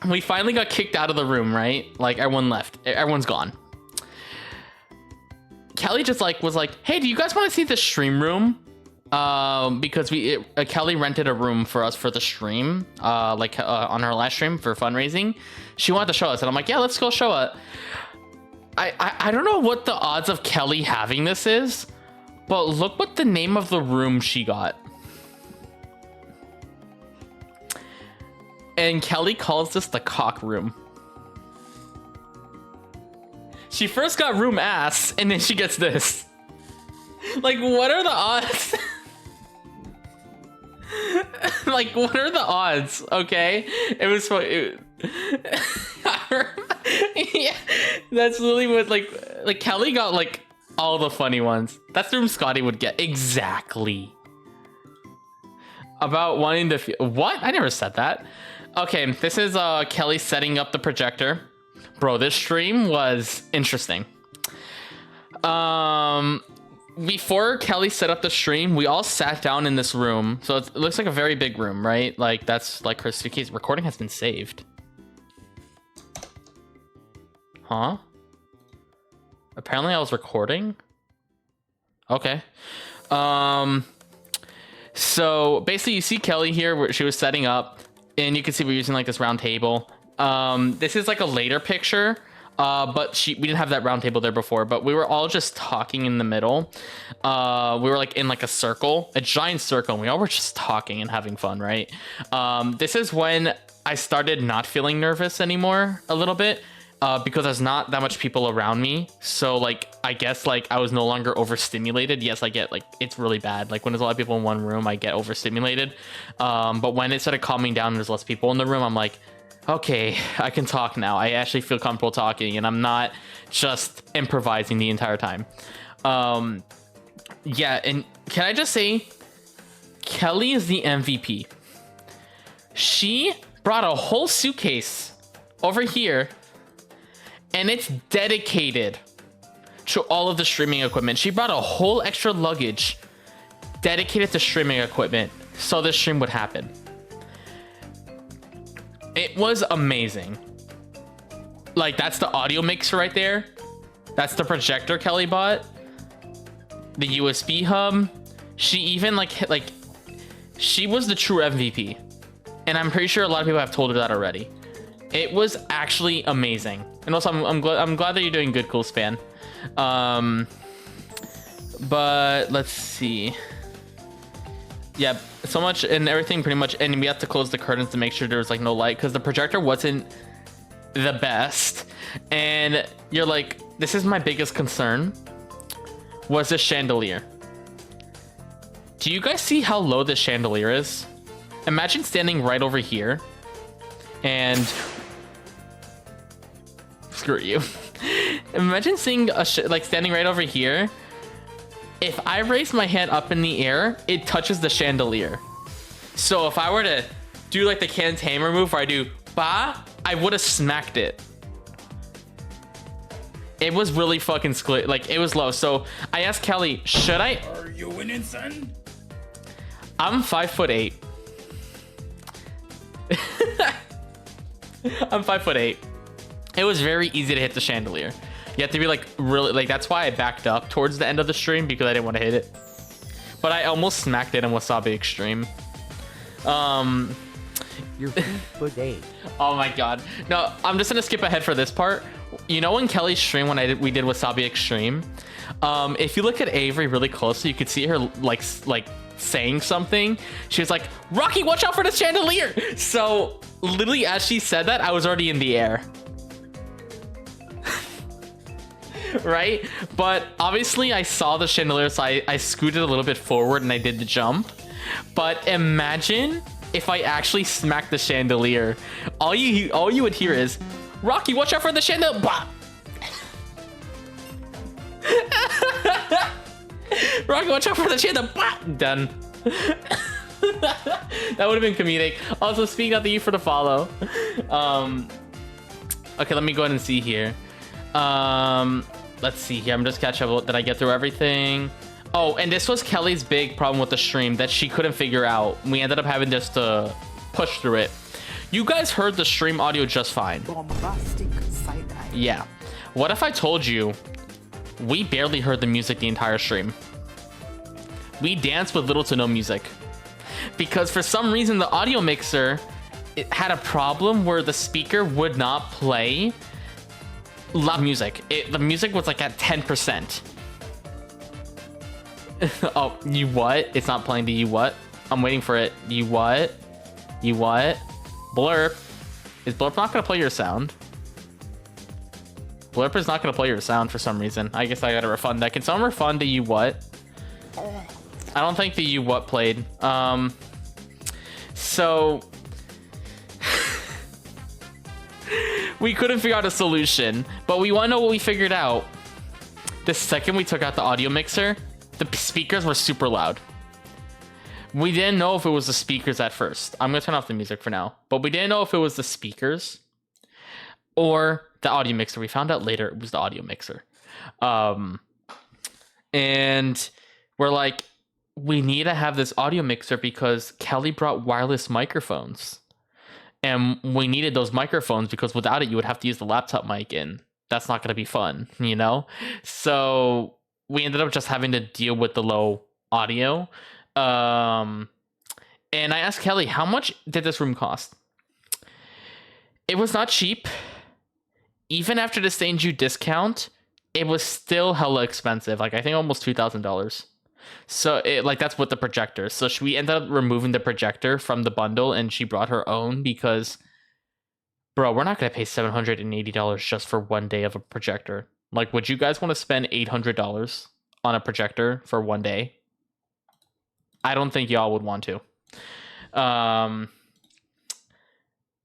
We finally got kicked out of the room, right? Like everyone left. Everyone's gone. Kelly just like was like, hey, do you guys want to see the stream room? Because Kelly rented a room for us for the stream, on her last stream for fundraising. She wanted to show us, and I'm like, yeah, let's go show it. I don't know what the odds of Kelly having this is, but look what the name of the room she got. And Kelly calls this the cock room. She first got room ass, and then she gets this. Like, what are the odds? Like, what are the odds? Okay, it was Yeah, that's literally what like Kelly got like all the funny ones. That's the room Scotty would get. Exactly. About wanting to what? I never said that. Okay, this is Kelly setting up the projector. Bro, this stream was interesting. Before Kelly set up the stream, we all sat down in this room. So it looks like a very big room, right? Like that's like her case. Recording has been saved. Huh? Apparently I was recording. Okay. So basically you see Kelly here where she was setting up, and you can see we're using like this round table. This is like a later picture. But we didn't have that round table there before, but we were all just talking in the middle. We were like in like a circle, a giant circle, and we all were just talking and having fun, right? This is when I started not feeling nervous anymore a little bit, because there's not that much people around me. So like, I guess like I was no longer overstimulated. Yes, I get like, it's really bad. Like when there's a lot of people in one room, I get overstimulated. But when it started calming down and there's less people in the room, I'm like, okay, I can talk now. I actually feel comfortable talking, and I'm not just improvising the entire time. Yeah, and can I just say, Kelly is the MVP. She brought a whole suitcase over here, and it's dedicated to all of the streaming equipment. She brought a whole extra luggage dedicated to streaming equipment so this stream would happen. It was amazing. Like, that's the audio mixer right there. That's the projector Kelly bought. The USB hub. She even like she was the true MVP. And I'm pretty sure a lot of people have told her that already. It was actually amazing. And also I'm glad that you're doing good, cool span. But let's see. Yeah, so much and everything pretty much, and we had to close the curtains to make sure there was like no light because the projector wasn't the best. And you're like, this is my biggest concern, was the chandelier. Do you guys see how low the chandelier is? Imagine standing right over here and screw you. Imagine seeing like standing right over here. If I raise my hand up in the air, it touches the chandelier. So if I were to do like the Ken's hammer move where I do ba, I would have smacked it. It was really fucking like it was low. So I asked Kelly, should I? Are you winning, son? I'm 5'8". I'm 5'8". It was very easy to hit the chandelier. You have to be like really like, that's why I backed up towards the end of the stream because I didn't want to hit it. But I almost smacked it in Wasabi Extreme. You're 5'8". Oh my god. No, I'm just gonna skip ahead for this part. You know, in Kelly's stream when we did Wasabi Extreme, if you look at Avery really closely, you could see her like saying something. She was like, Rocky, watch out for the chandelier. So literally as she said that, I was already in the air. Right? But obviously I saw the chandelier, so I scooted a little bit forward and I did the jump. But imagine if I actually smacked the chandelier. All you would hear is, Rocky, watch out for the chandelier. Bah! Rocky, watch out for the chandelier. Bah! Done. That would have been comedic. Also, speaking of, thank you for the follow. Okay, let me go ahead and see here. Let's see here. I'm just catching up. Did I get through everything? Oh, and this was Kelly's big problem with the stream that she couldn't figure out. We ended up having just to push through it. You guys heard the stream audio just fine. Bombastic side eye. Yeah. What if I told you we barely heard the music the entire stream? We danced with little to no music. Because for some reason the audio mixer, it had a problem where the speaker would not play loud music. The music was like at 10%. Oh, you what? It's not playing the you what? I'm waiting for it. You what? You what? Blurp. Is Blurp not gonna play your sound? Blurp is not gonna play your sound for some reason. I guess I gotta refund that. Can someone refund the you what? I don't think the you what played. So we couldn't figure out a solution. But we want to know what we figured out. The second we took out the audio mixer, the speakers were super loud. We didn't know if it was the speakers at first. I'm going to turn off the music for now. But we didn't know if it was the speakers or the audio mixer. We found out later it was the audio mixer. And we're like, we need to have this audio mixer because Kelly brought wireless microphones. And we needed those microphones because without it, you would have to use the laptop mic, and that's not going to be fun, you know? So we ended up just having to deal with the low audio. And I asked Kelly, how much did this room cost? It was not cheap. Even after the St. Jude discount, it was still hella expensive. Like, I think almost $2,000. So that's with the projector. So we ended up removing the projector from the bundle, and she brought her own because, bro, we're not going to pay $780 just for one day of a projector. Like, would you guys want to spend $800 on a projector for one day? I don't think y'all would want to.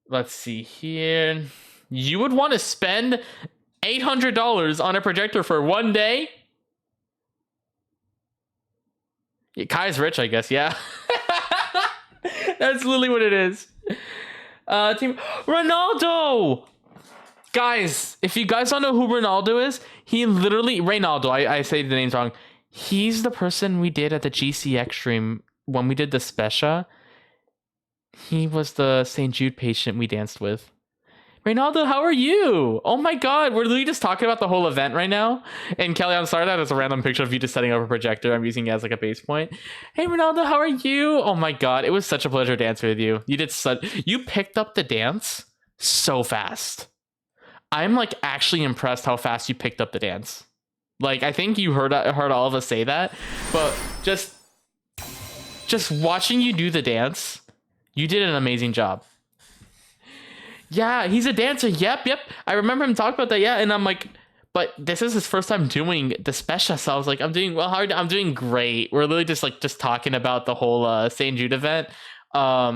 Let's see here. You would want to spend $800 on a projector for one day? Yeah, Kai's rich, I guess. Yeah. That's literally what it is. Team Ronaldo! Guys, if you guys don't know who Ronaldo is, he literally... Reynaldo, I say the names wrong. He's the person we did at the GCX stream when we did the special. He was the St. Jude patient we danced with. Reynaldo, how are you? Oh my god, we're literally just talking about the whole event right now. And Kelly, I'm sorry that it's a random picture of you just setting up a projector. I'm using it as like a base point. Hey Reynaldo, how are you? Oh my god, it was such a pleasure dancing with you. You picked up the dance so fast. I'm like actually impressed how fast you picked up the dance. Like, I think you heard all of us say that, but just watching you do the dance, you did an amazing job. Yeah, he's a dancer. Yep. I remember him talk about that. Yeah, and I'm like, but this is his first time doing the special. So I was like, I'm doing well. I'm doing great. We're literally just talking about the whole St. Jude event. Yeah.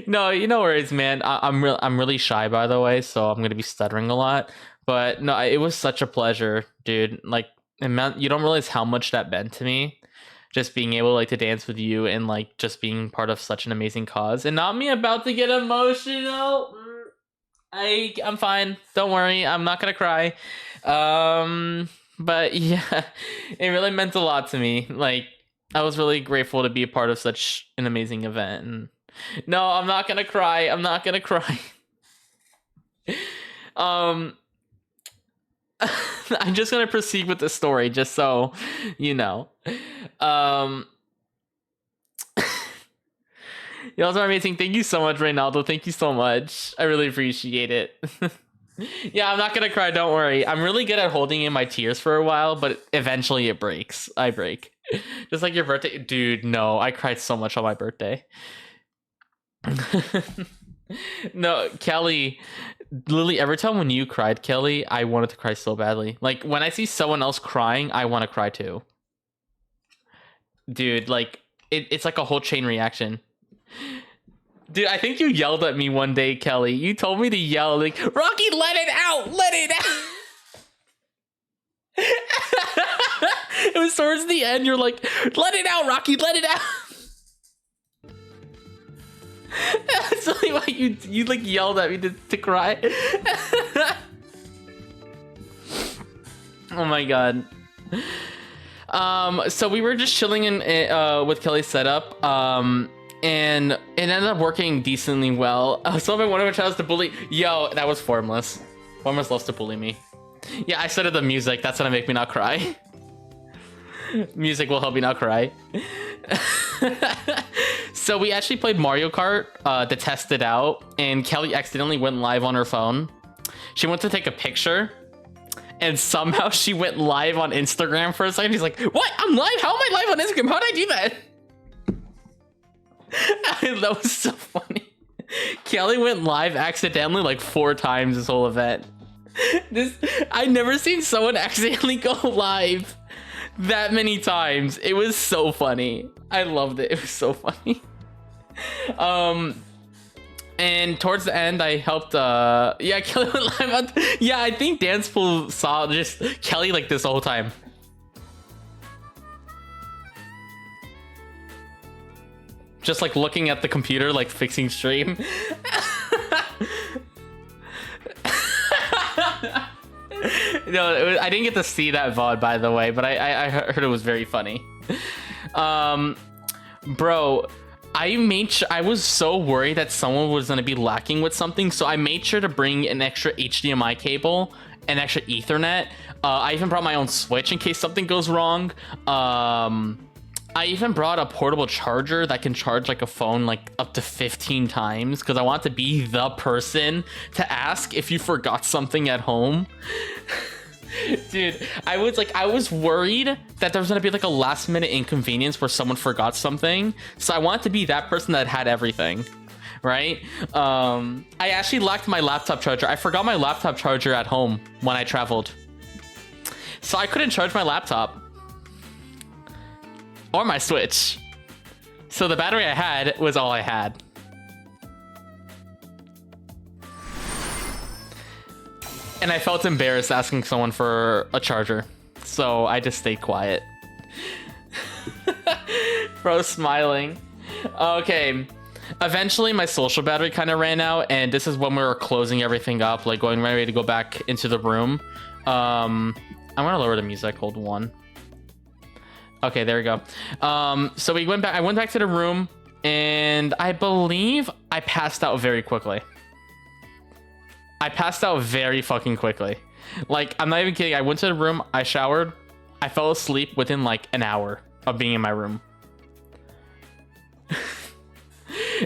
No, you know where it is, man. I'm really shy, by the way, so I'm gonna be stuttering a lot. But no, it was such a pleasure, dude. Like, you don't realize how much that meant to me. Just being able to dance with you and just being part of such an amazing cause. And not me about to get emotional. I'm fine. Don't worry. I'm not gonna cry. But yeah, it really meant a lot to me. Like, I was really grateful to be a part of such an amazing event. And no, I'm not gonna cry. I'm not gonna cry. I'm just gonna proceed with the story, just so you know. Y'all are amazing. Thank you so much, Reynaldo. Thank you so much. I really appreciate it. Yeah, I'm not gonna cry. Don't worry. I'm really good at holding in my tears for a while, but eventually it breaks. I break. Just like your birthday, dude. No, I cried so much on my birthday. No, Kelly. Literally, every time when you cried, Kelly, I wanted to cry so badly. Like, when I see someone else crying, I want to cry too. Dude, like, it's like a whole chain reaction. Dude, I think you yelled at me one day, Kelly. You told me to yell, like, Rocky, let it out! Let it out! It was towards the end, you're like, let it out, Rocky, let it out! That's only why you yelled at me to cry. Oh my god. So we were just chilling in with Kelly's setup, and it ended up working decently well. Some of my one of my tries to bully. Yo, that was Formless. Formless loves to bully me. Yeah, I started the music. That's gonna make me not cry. Music will help me not cry. So we actually played Mario Kart to test it out, and Kelly accidentally went live on her phone. She went to take a picture, and somehow she went live on Instagram for a second. She's like, what? I'm live? How am I live on Instagram? How did I do that? That was so funny. Kelly went live accidentally like 4 times this whole event. I've never seen someone accidentally go live that many times. It was so funny. I loved it. It was so funny. And towards the end, I helped. Yeah, Kelly went live on. Yeah, I think Dance Pool saw just Kelly like this the whole time. Just like looking at the computer, like fixing stream. No, I didn't get to see that VOD, by the way, but I heard it was very funny. Bro, I was so worried that someone was going to be lacking with something, so I made sure to bring an extra HDMI cable, an extra Ethernet. I even brought my own switch in case something goes wrong. I even brought a portable charger that can charge like a phone like up to 15 times because I want to be the person to ask if you forgot something at home. Dude, I was worried that there was gonna be like a last minute inconvenience where someone forgot something. So I wanted to be that person that had everything, right? I actually lacked my laptop charger. I forgot my laptop charger at home when I traveled. So I couldn't charge my laptop. Or my Switch. So the battery I had was all I had. And I felt embarrassed asking someone for a charger. So I just stayed quiet. Bro, smiling. Okay. Eventually my social battery kind of ran out, and this is when we were closing everything up, like going ready to go back into the room. I'm gonna lower the music, hold one. Okay, there we go. So we went back. I went back to the room, and I believe I passed out very quickly. I passed out very fucking quickly. Like, I'm not even kidding. I went to the room, I showered, I fell asleep within like an hour of being in my room.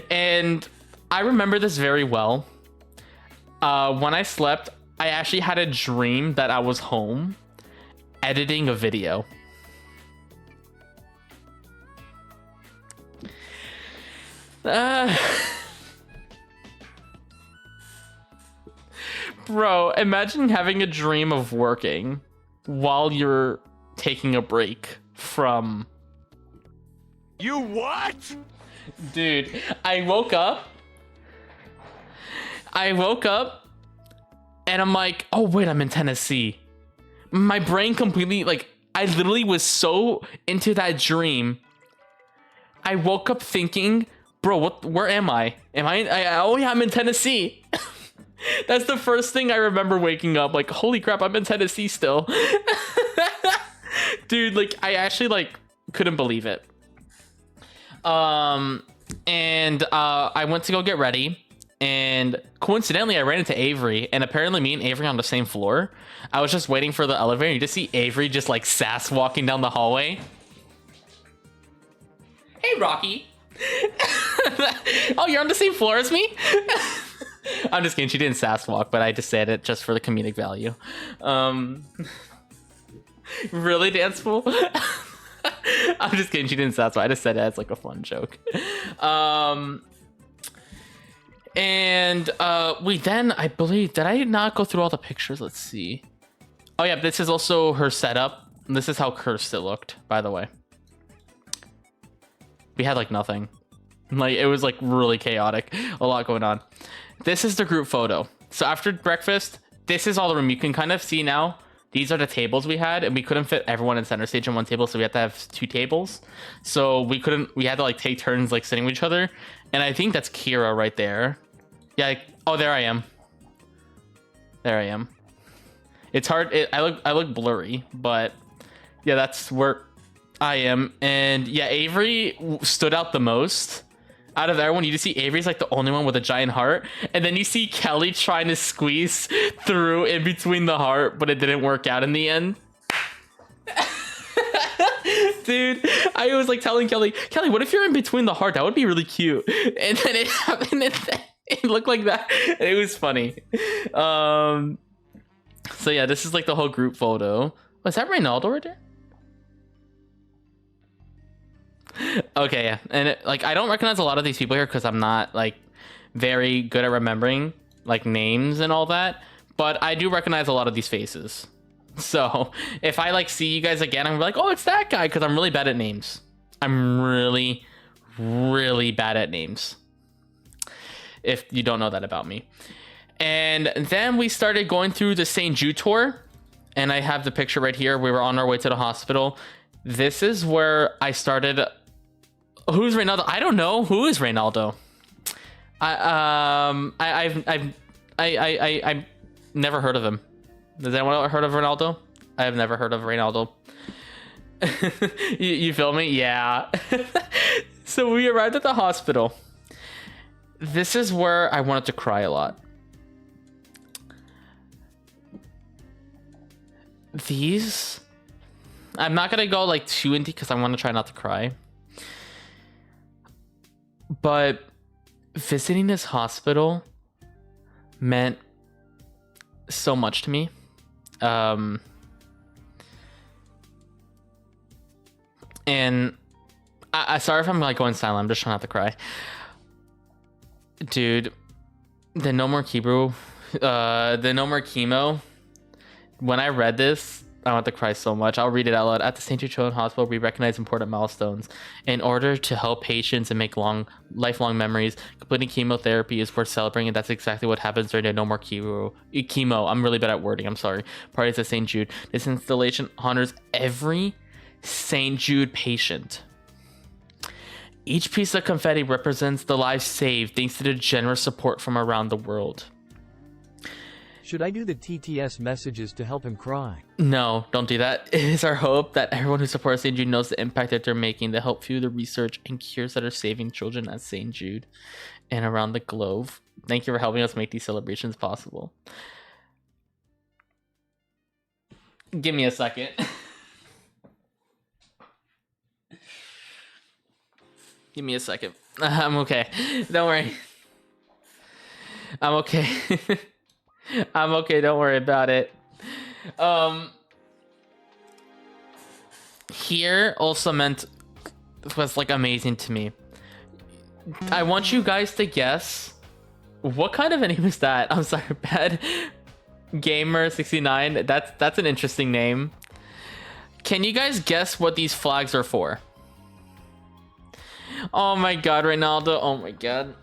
And I remember this very well. When I slept, I actually had a dream that I was home editing a video. Bro, imagine having a dream of working while you're taking a break from... You what? Dude, I woke up and I'm like, oh wait, I'm in Tennessee. My brain completely, like, I literally was so into that dream. I woke up thinking, bro, where am I? Oh yeah, I'm in Tennessee. That's the first thing I remember waking up, like, holy crap, I'm in Tennessee still. Dude, like, I actually, like, couldn't believe it. I went to go get ready, and coincidentally, I ran into Avery, and apparently me and Avery on the same floor. I was just waiting for the elevator, and you just see Avery just, like, sass walking down the hallway. Hey, Rocky. Oh, you're on the same floor as me? I'm just kidding. She didn't sass walk, but I just said it just for the comedic value. Really, Dance Pool? I'm just kidding. She didn't sass walk. I just said it as like a fun joke. We then, I believe, did I not go through all the pictures? Let's see. Oh yeah, this is also her setup. This is how cursed it looked, by the way. We had like nothing. Like, it was like really chaotic. A lot going on. This is the group photo. So after breakfast, this is all the room. You can kind of see now, these are the tables we had, and we couldn't fit everyone in center stage on one table, so we had to have 2 tables. So we had to like take turns like sitting with each other. And I think that's Kira right there. Yeah, oh, there I am. There I am. It's hard, I look blurry, but yeah, that's where I am. And yeah, Avery stood out the most. Out of everyone, you just see Avery's like the only one with a giant heart, and then you see Kelly trying to squeeze through in between the heart, but it didn't work out in the end. Dude, I was like telling Kelly, what if you're in between the heart? That would be really cute. And then it happened, and it looked like that. It was funny. So yeah, this is like the whole group photo. Was that Reynaldo right there? Okay, yeah. And like, I don't recognize a lot of these people here because I'm not like very good at remembering like names and all that, but I do recognize a lot of these faces. So if I like see you guys again, I'm like, oh, it's that guy, because I'm really bad at names. I'm really bad at names. if you don't know that about me. And then we started going through the St. Jude tour, and I have the picture right here. We were on our way to the hospital. This is where I started. Who's Reynaldo? I don't know. Who is Reynaldo? I've never heard of him. Has anyone heard of Ronaldo? I have never heard of Reynaldo. you feel me? Yeah. So we arrived at the hospital. This is where I wanted to cry a lot. These, I'm not gonna go like too into because I want to try not to cry. But visiting this hospital meant so much to me. And I sorry if I'm like going silent. I'm just trying not to cry. Dude, the no more chemo, when I read this, I want to cry so much. I'll read it out loud. At the St. Jude Children's Hospital, we recognize important milestones. In order to help patients and make lifelong memories, completing chemotherapy is worth celebrating, and that's exactly what happens during the No More Chemo. I'm really bad at wording. I'm sorry. Parties at St. Jude. This installation honors every St. Jude patient. Each piece of confetti represents the lives saved thanks to the generous support from around the world. Should I do the TTS messages to help him cry? No, don't do that. It is our hope that everyone who supports St. Jude knows the impact that they're making to help fuel the research and cures that are saving children at St. Jude and around the globe. Thank you for helping us make these celebrations possible. Give me a second. Give me a second. I'm okay. Don't worry. I'm okay. I'm okay, don't worry about it. Here also was like amazing to me. I want you guys to guess what kind of a name is that? I'm sorry, Bad Gamer 69. That's an interesting name. Can you guys guess what these flags are for? Oh my god, Reynaldo. Oh my god.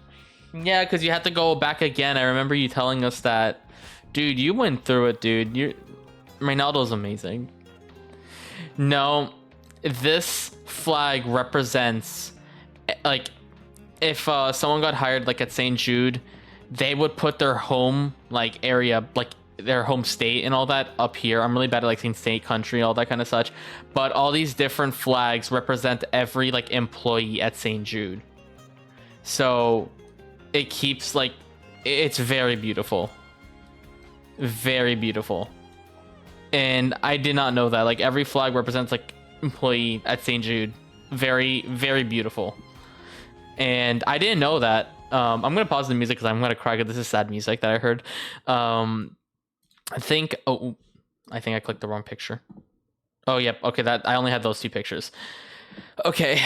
Yeah, because you have to go back again. I remember you telling us that. Dude, you went through it, dude. Reynaldo's amazing. No, this flag represents, like, if someone got hired like at St. Jude, they would put their home like area, like their home state and all that up here. I'm really bad at like saying state, country, all that kind of such. But all these different flags represent every like employee at St. Jude. So it keeps like, it's very beautiful. Very beautiful. And I did not know that. Like every flag represents like employee at St. Jude. Very, very beautiful. And I didn't know that. I'm gonna pause the music because I'm gonna cry because this is sad music that I heard. I think I clicked the wrong picture. Oh yep, okay, that I only had those two pictures. Okay.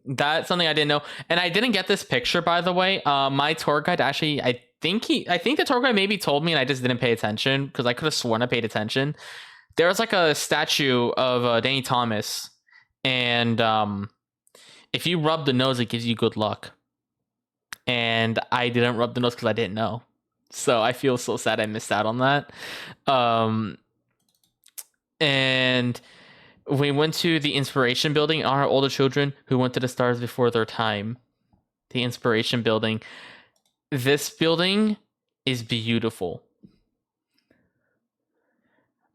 That's something I didn't know. And I didn't get this picture, by the way. My tour guide actually, I think the tour guide maybe told me and I just didn't pay attention because I could have sworn I paid attention. There was like a statue of Danny Thomas, and if you rub the nose, it gives you good luck. And I didn't rub the nose because I didn't know. So I feel so sad I missed out on that. And we went to the Inspiration Building, our older children who went to the stars before their time. The Inspiration Building. This building is beautiful.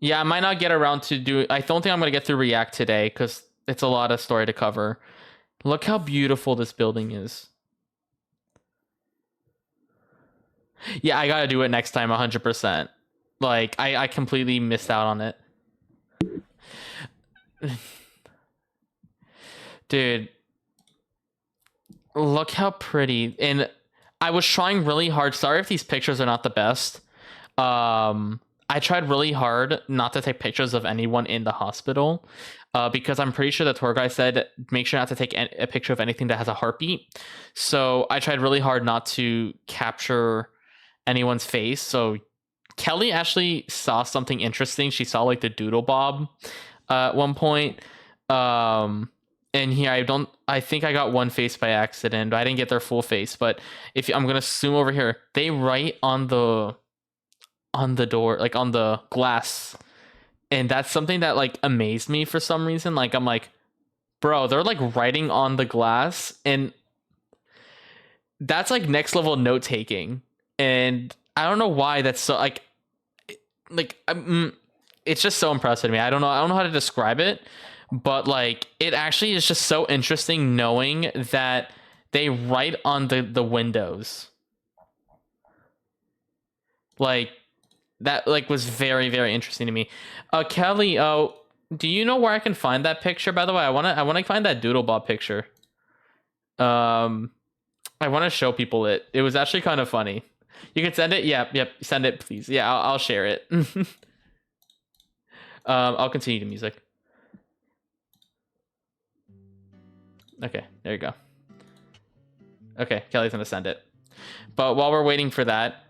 Yeah, I might not get around to do... I don't think I'm going to get to react today because it's a lot of story to cover. Look how beautiful this building is. Yeah, I got to do it next time 100%. Like, I completely missed out on it. Dude, look how pretty. And I was trying really hard. Sorry if these pictures are not the best. I tried really hard not to take pictures of anyone in the hospital because I'm pretty sure the tour guide said make sure not to take a picture of anything that has a heartbeat. So I tried really hard not to capture anyone's face. So Kelly actually saw something interesting. She saw like the doodle bob at one point. And here I think I got one face by accident. I didn't get their full face, but if I'm gonna zoom over here, they write on the door, like on the glass. And that's something that like amazed me for some reason. Like I'm like, bro, they're like writing on the glass, and that's like next level note taking. And I don't know why that's so like it's just so impressive to me. I don't know how to describe it, but like it actually is just so interesting knowing that they write on the windows. Like that like was very, very interesting to me. Kelly, do you know where I can find that picture? By the way, I wanna find that Doodle Bob picture. I want to show people it. It was actually kind of funny. You can send it. Yep. Send it, please. Yeah, I'll share it. I'll continue the music. Okay, there you go. Okay, Kelly's gonna send it. But while we're waiting for that,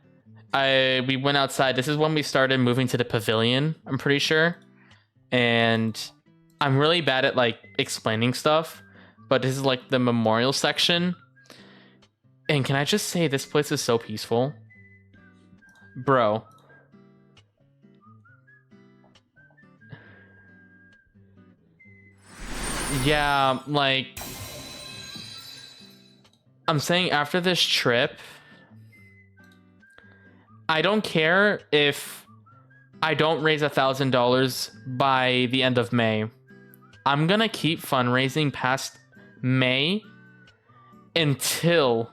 we went outside. This is when we started moving to the pavilion, I'm pretty sure. And I'm really bad at like explaining stuff, but this is like the memorial section. And can I just say this place is so peaceful? Bro. Yeah, like I'm saying after this trip, I don't care if I don't raise $1,000 by the end of May. I'm gonna keep fundraising past May until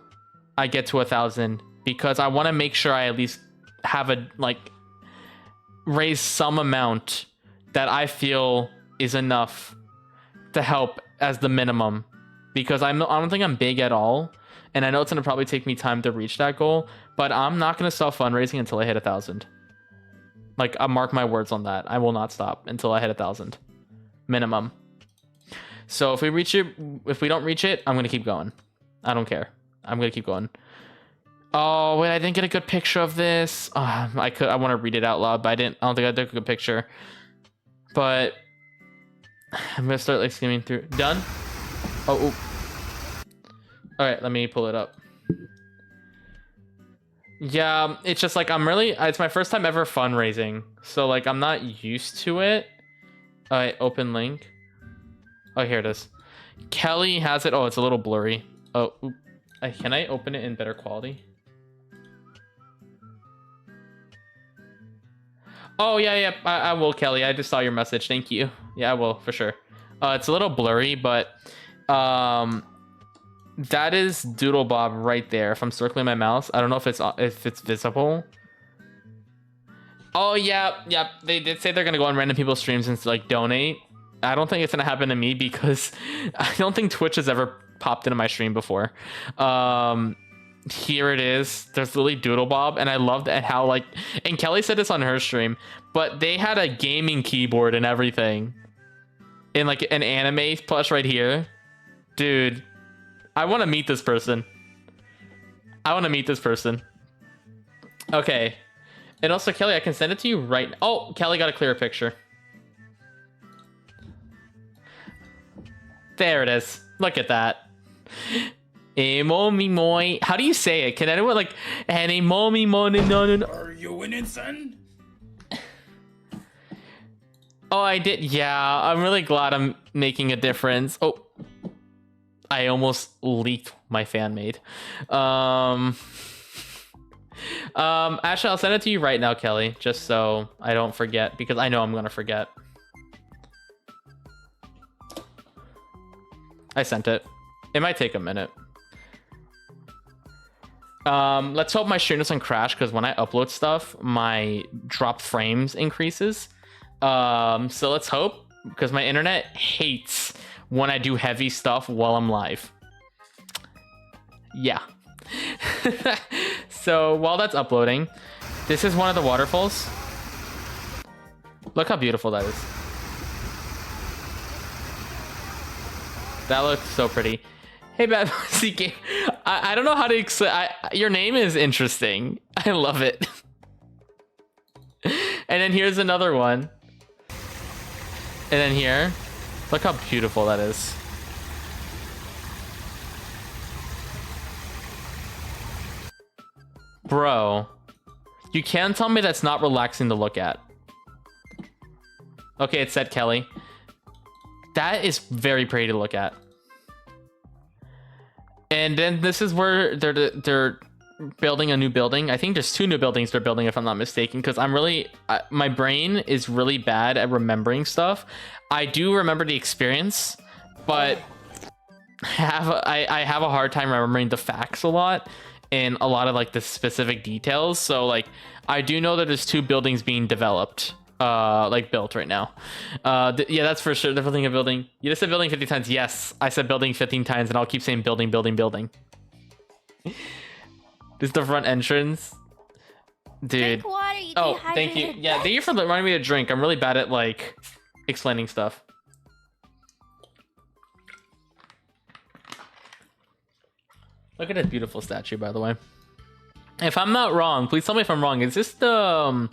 I get to 1,000, because I want to make sure I at least have a like raise some amount that I feel is enough to help as the minimum, because I don't think I'm big at all, and I know it's gonna probably take me time to reach that goal, but I'm not gonna stop fundraising until I hit 1,000. Like, I mark my words on that. I will not stop until I hit 1,000 minimum. So if we don't reach it, I'm gonna keep going. I don't care. I'm gonna keep going. Oh wait, I didn't get a good picture of this. I want to read it out loud, but I don't think I took a good picture. But I'm gonna start like skimming through. Done? Oh. All right, let me pull it up. Yeah, it's just like it's my first time ever fundraising, so like I'm not used to it. All right, open link. Oh, here it is. Kelly has it. Oh, it's a little blurry. Oh, can I open it in better quality? Oh, yeah, I will, Kelly. I just saw your message. Thank you. Yeah, I will, for sure. It's a little blurry, but that is Doodle Bob right there. If I'm circling my mouse, I don't know if it's visible. Oh, yeah. They did say they're going to go on random people's streams and like donate. I don't think it's going to happen to me because I don't think Twitch has ever popped into my stream before. Here it is. There's literally Doodle Bob, and I loved how like, and Kelly said this on her stream, but they had a gaming keyboard and everything, and like an anime plush right here. Dude, I want to meet this person. Okay, and also Kelly, I can send it to you right now. Oh, Kelly got a clearer picture. There it is. Look at that. How do you say it? Can anyone like Are you winning, son? Oh, I did. Yeah, I'm really glad I'm making a difference. Oh, I almost leaked my fan made. Actually, I'll send it to you right now, Kelly, just so I don't forget, because I know I'm gonna forget. I sent it. It might take a minute. Let's hope my stream doesn't crash, because when I upload stuff, my drop frames increases. So let's hope, because my internet hates when I do heavy stuff while I'm live. Yeah. So while that's uploading, this is one of the waterfalls. Look how beautiful that is. That looks so pretty. Hey, Bad Pussy Game. I don't know how to explain. Your name is interesting. I love it. And then here's another one. And then here. Look how beautiful that is. Bro, you can't tell me that's not relaxing to look at. Okay, it said Kelly. That is very pretty to look at. And then this is where they're building a new building. I think there's 2 new buildings they're building, if I'm not mistaken, because my brain is really bad at remembering stuff. I do remember the experience, but I have a hard time remembering the facts a lot and a lot of like the specific details. So like I do know that there's 2 buildings being developed, like built right now. Yeah, that's for sure. They're building a building. You just said building 50 times. Yes, I said building 15 times, and I'll keep saying building, building, building. This is the front entrance, dude. Drink water, you Oh, thank you. dehydrated Yeah, thank you for reminding me to drink. I'm really bad at like explaining stuff. Look at that beautiful statue, by the way. If I'm not wrong, please tell me if I'm wrong. Is this the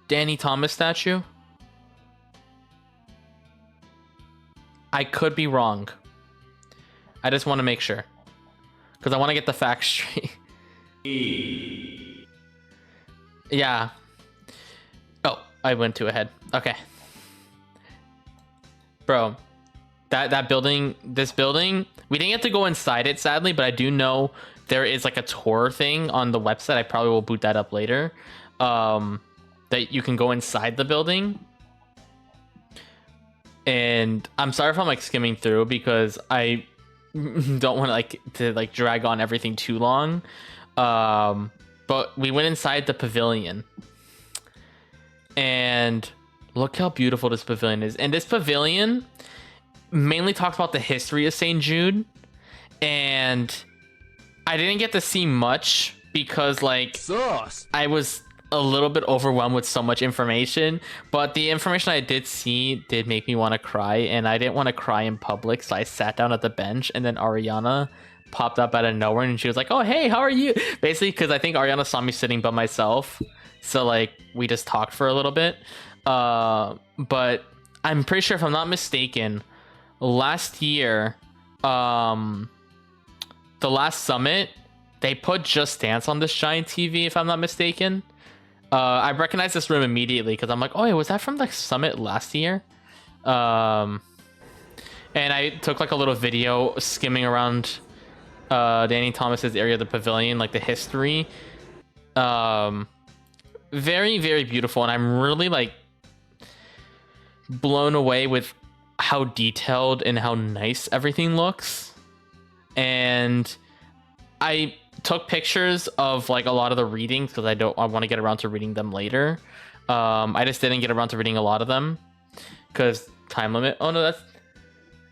Danny Thomas statue? I could be wrong. I just want to make sure, because I want to get the facts straight. Yeah. Oh, I went too ahead. Okay. Bro, that building, this building, we didn't get to go inside it, sadly, but I do know there is like a tour thing on the website. I probably will boot that up later. That you can go inside the building. And I'm sorry if I'm like skimming through, because I don't want to drag on everything too long. But we went inside the pavilion, and look how beautiful this pavilion is. And this pavilion mainly talks about the history of St. Jude, and I didn't get to see much because like I was a little bit overwhelmed with so much information, but the information I did see did make me want to cry, and I didn't want to cry in public, so I sat down at the bench, and then Ariana popped up out of nowhere, and she was like, oh hey, how are you, basically, because I think Ariana saw me sitting by myself, so like we just talked for a little bit. But I'm pretty sure, if I'm not mistaken, last year, the last summit, they put Just Dance on this giant TV, if I'm not mistaken. I recognized this room immediately because I'm like, oh, yeah, was that from the summit last year? And I took like a little video skimming around Danny Thomas's area of the pavilion, like the history. Very, very beautiful, and I'm really like blown away with how detailed and how nice everything looks. And I took pictures of like a lot of the readings because I want to get around to reading them later. I just didn't get around to reading a lot of them because time limit. Oh no,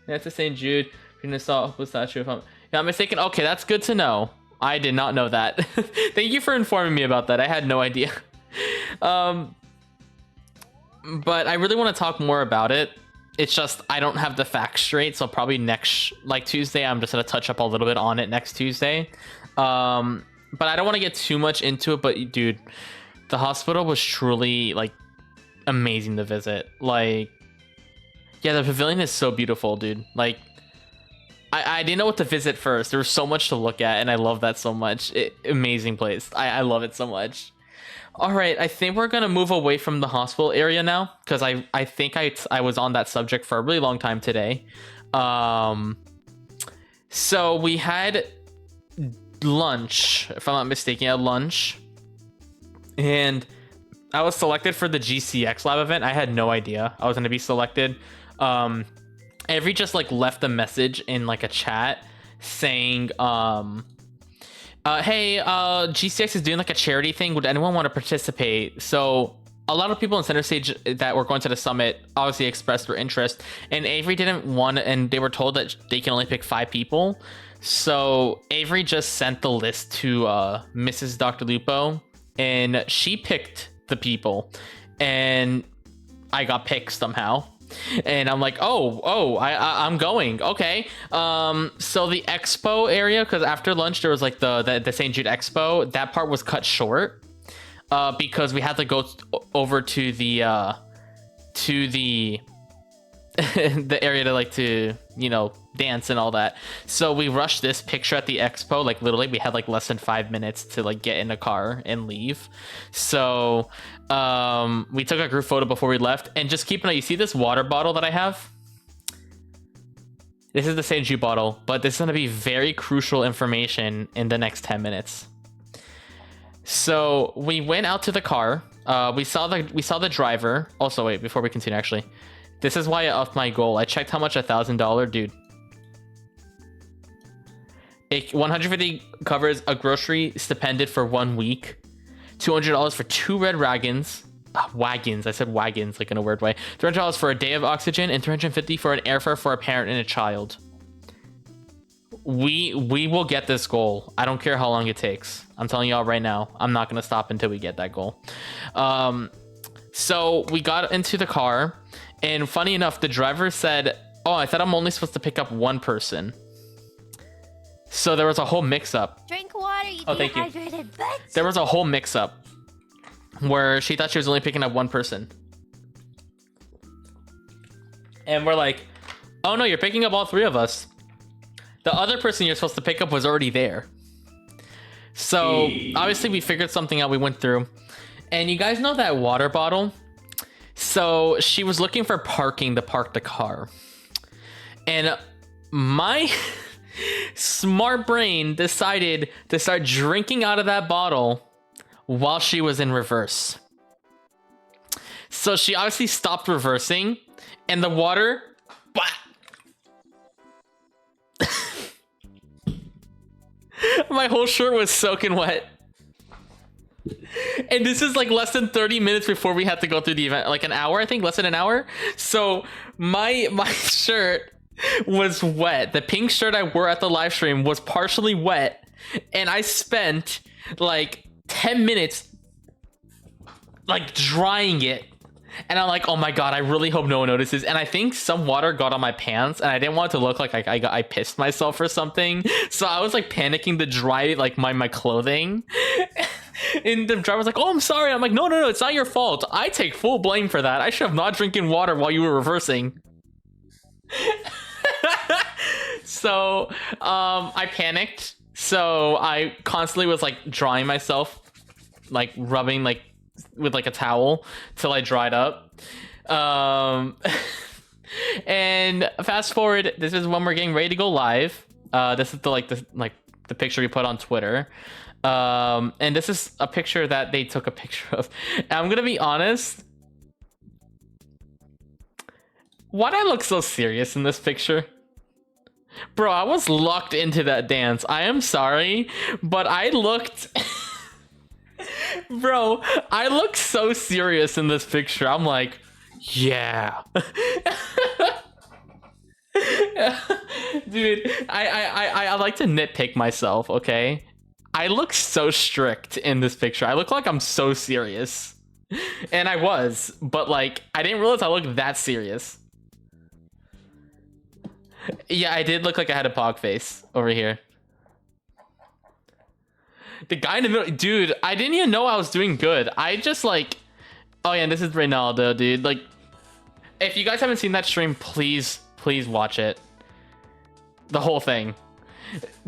that's the St. Jude. You saw a statue, if I'm not mistaken. Okay, that's good to know. I did not know that. Thank you for informing me about that. I had no idea. But I really want to talk more about it. It's just I don't have the facts straight, so probably next like Tuesday I'm just gonna touch up a little bit on it next Tuesday. But I don't want to get too much into it. But dude, the hospital was truly like amazing to visit. Like, yeah, the pavilion is so beautiful, dude. Like, I didn't know what to visit first. There was so much to look at, and I love that so much. Amazing place. I love it so much. All right, I think we're gonna move away from the hospital area now, because I think I was on that subject for a really long time today. So we had lunch, if I'm not mistaken, at lunch, and I was selected for the GCX lab event. I had no idea I was gonna be selected. Avery just like left a message in like a chat saying, hey, GCX is doing like a charity thing. Would anyone want to participate? So a lot of people in Center Stage that were going to the summit obviously expressed their interest, and Avery didn't want, and they were told that they can only pick 5 people. So Avery just sent the list to Mrs. Dr. Lupo, and she picked the people, and I got picked somehow. And I'm like, I'm going. Okay. So the expo area, because after lunch there was like the St. Jude Expo. That part was cut short because we had to go over to the the area to like to, you know, dance and all that. So we rushed this picture at the expo. Like literally we had like less than 5 minutes to like get in a car and leave. So we took a group photo before we left. And just keep an eye, you see this water bottle that I have? This is the St. Jude bottle, but this is going to be very crucial information in the next 10 minutes. So we went out to the car. We saw the driver. Also, wait, before we continue, actually, this is why I upped my goal. I checked how much $1,000, dude. 150 covers a grocery stipended for 1 week. $200 for 2 red wagons. Wagons. I said wagons like in a weird way. $300 for a day of oxygen and $350 for an airfare for a parent and a child. We will get this goal. I don't care how long it takes. I'm telling y'all right now. I'm not gonna stop until we get that goal. So we got into the car, and funny enough, the driver said, "Oh, I thought I'm only supposed to pick up one person." So there was a whole mix-up. Drink water, you thank you. dehydrated bitch. There was a whole mix-up where she thought she was only picking up one person. And we're like, oh no, you're picking up all 3 of us. The other person you're supposed to pick up was already there. So obviously we figured something out. We went through. And you guys know that water bottle? So she was looking for parking to park the car. And my smart brain decided to start drinking out of that bottle while she was in reverse. So she obviously stopped reversing, and the water, my whole shirt was soaking wet. And this is like less than 30 minutes before we had to go through the event, like an hour, I think, less than an hour. So my shirt was wet. The pink shirt I wore at the live stream was partially wet, and I spent like 10 minutes like drying it. And I'm like, oh my god, I really hope no one notices. And I think some water got on my pants, and I didn't want it to look like I pissed myself or something. So I was like panicking to dry like my clothing. And the driver was like, oh, I'm sorry. I'm like, no, it's not your fault. I take full blame for that. I should have not drinking water while you were reversing. So I panicked. So I constantly was like drying myself, like rubbing like with like a towel till I dried up. And fast forward, this is when we're getting ready to go live. This is the picture we put on Twitter. And this is a picture that they took a picture of. And I'm gonna be honest, why'd I look so serious in this picture? Bro, I was locked into that dance. I am sorry, but I looked bro, I look so serious in this picture. I'm like, yeah. Dude, I like to nitpick myself, okay? I look so strict in this picture. I look like I'm so serious. And I was, but like, I didn't realize I looked that serious. Yeah, I did look like I had a pog face over here. The guy in the middle, dude, I didn't even know I was doing good. I just like, oh yeah, and this is Reynaldo, dude. Like, if you guys haven't seen that stream, please watch it. The whole thing.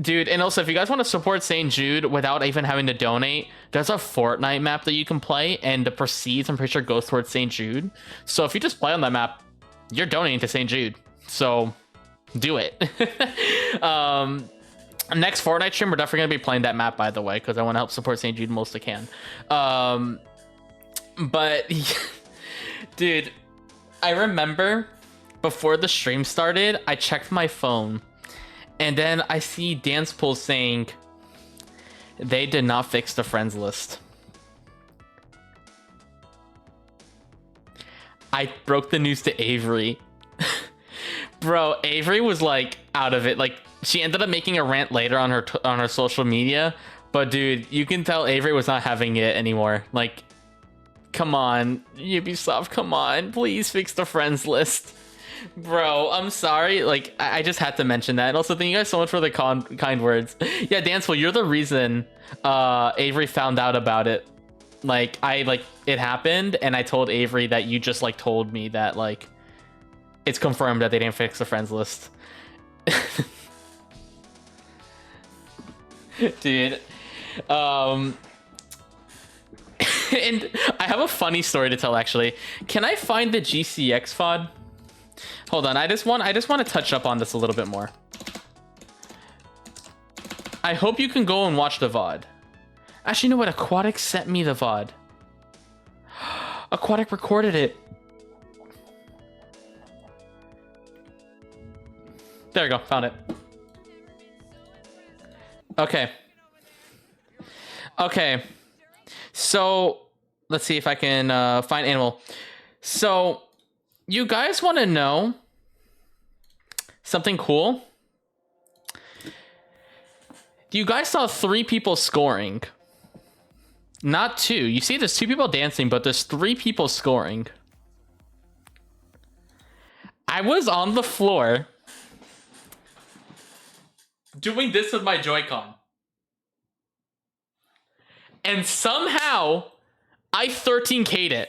Dude, and also if you guys want to support St. Jude without even having to donate, there's a Fortnite map that you can play, and the proceeds, I'm pretty sure, goes towards St. Jude. So if you just play on that map, you're donating to St. Jude. So do it. Next Fortnite stream, we're definitely going to be playing that map, by the way, because I want to help support St. Jude most I can. But, dude, I remember before the stream started, I checked my phone, and then I see Dance Pool saying they did not fix the friends list. I broke the news to Avery. Bro, Avery was like out of it. Like, she ended up making a rant later on her social media, but dude, you can tell Avery was not having it anymore. Like, come on, Ubisoft, come on, please fix the friends list. Bro, I'm sorry. Like, I just had to mention that. And also, thank you guys so much for the kind words. Yeah, Danceful, you're the reason Avery found out about it. Like, it happened, and I told Avery that you just like told me that, like, it's confirmed that they didn't fix the friends list. Dude. And I have a funny story to tell, actually. Can I find the GCX VOD? Hold on, I just want to touch up on this a little bit more. I hope you can go and watch the VOD. Actually, you know what? Aquatic sent me the VOD. Aquatic recorded it. There we go, found it. Okay. Okay. So, let's see if I can find animal. So, you guys want to know something cool? You guys saw 3 people scoring. Not 2. You see there's 2 people dancing, but there's 3 people scoring. I was on the floor doing this with my Joy-Con. And somehow, I 13K'd it.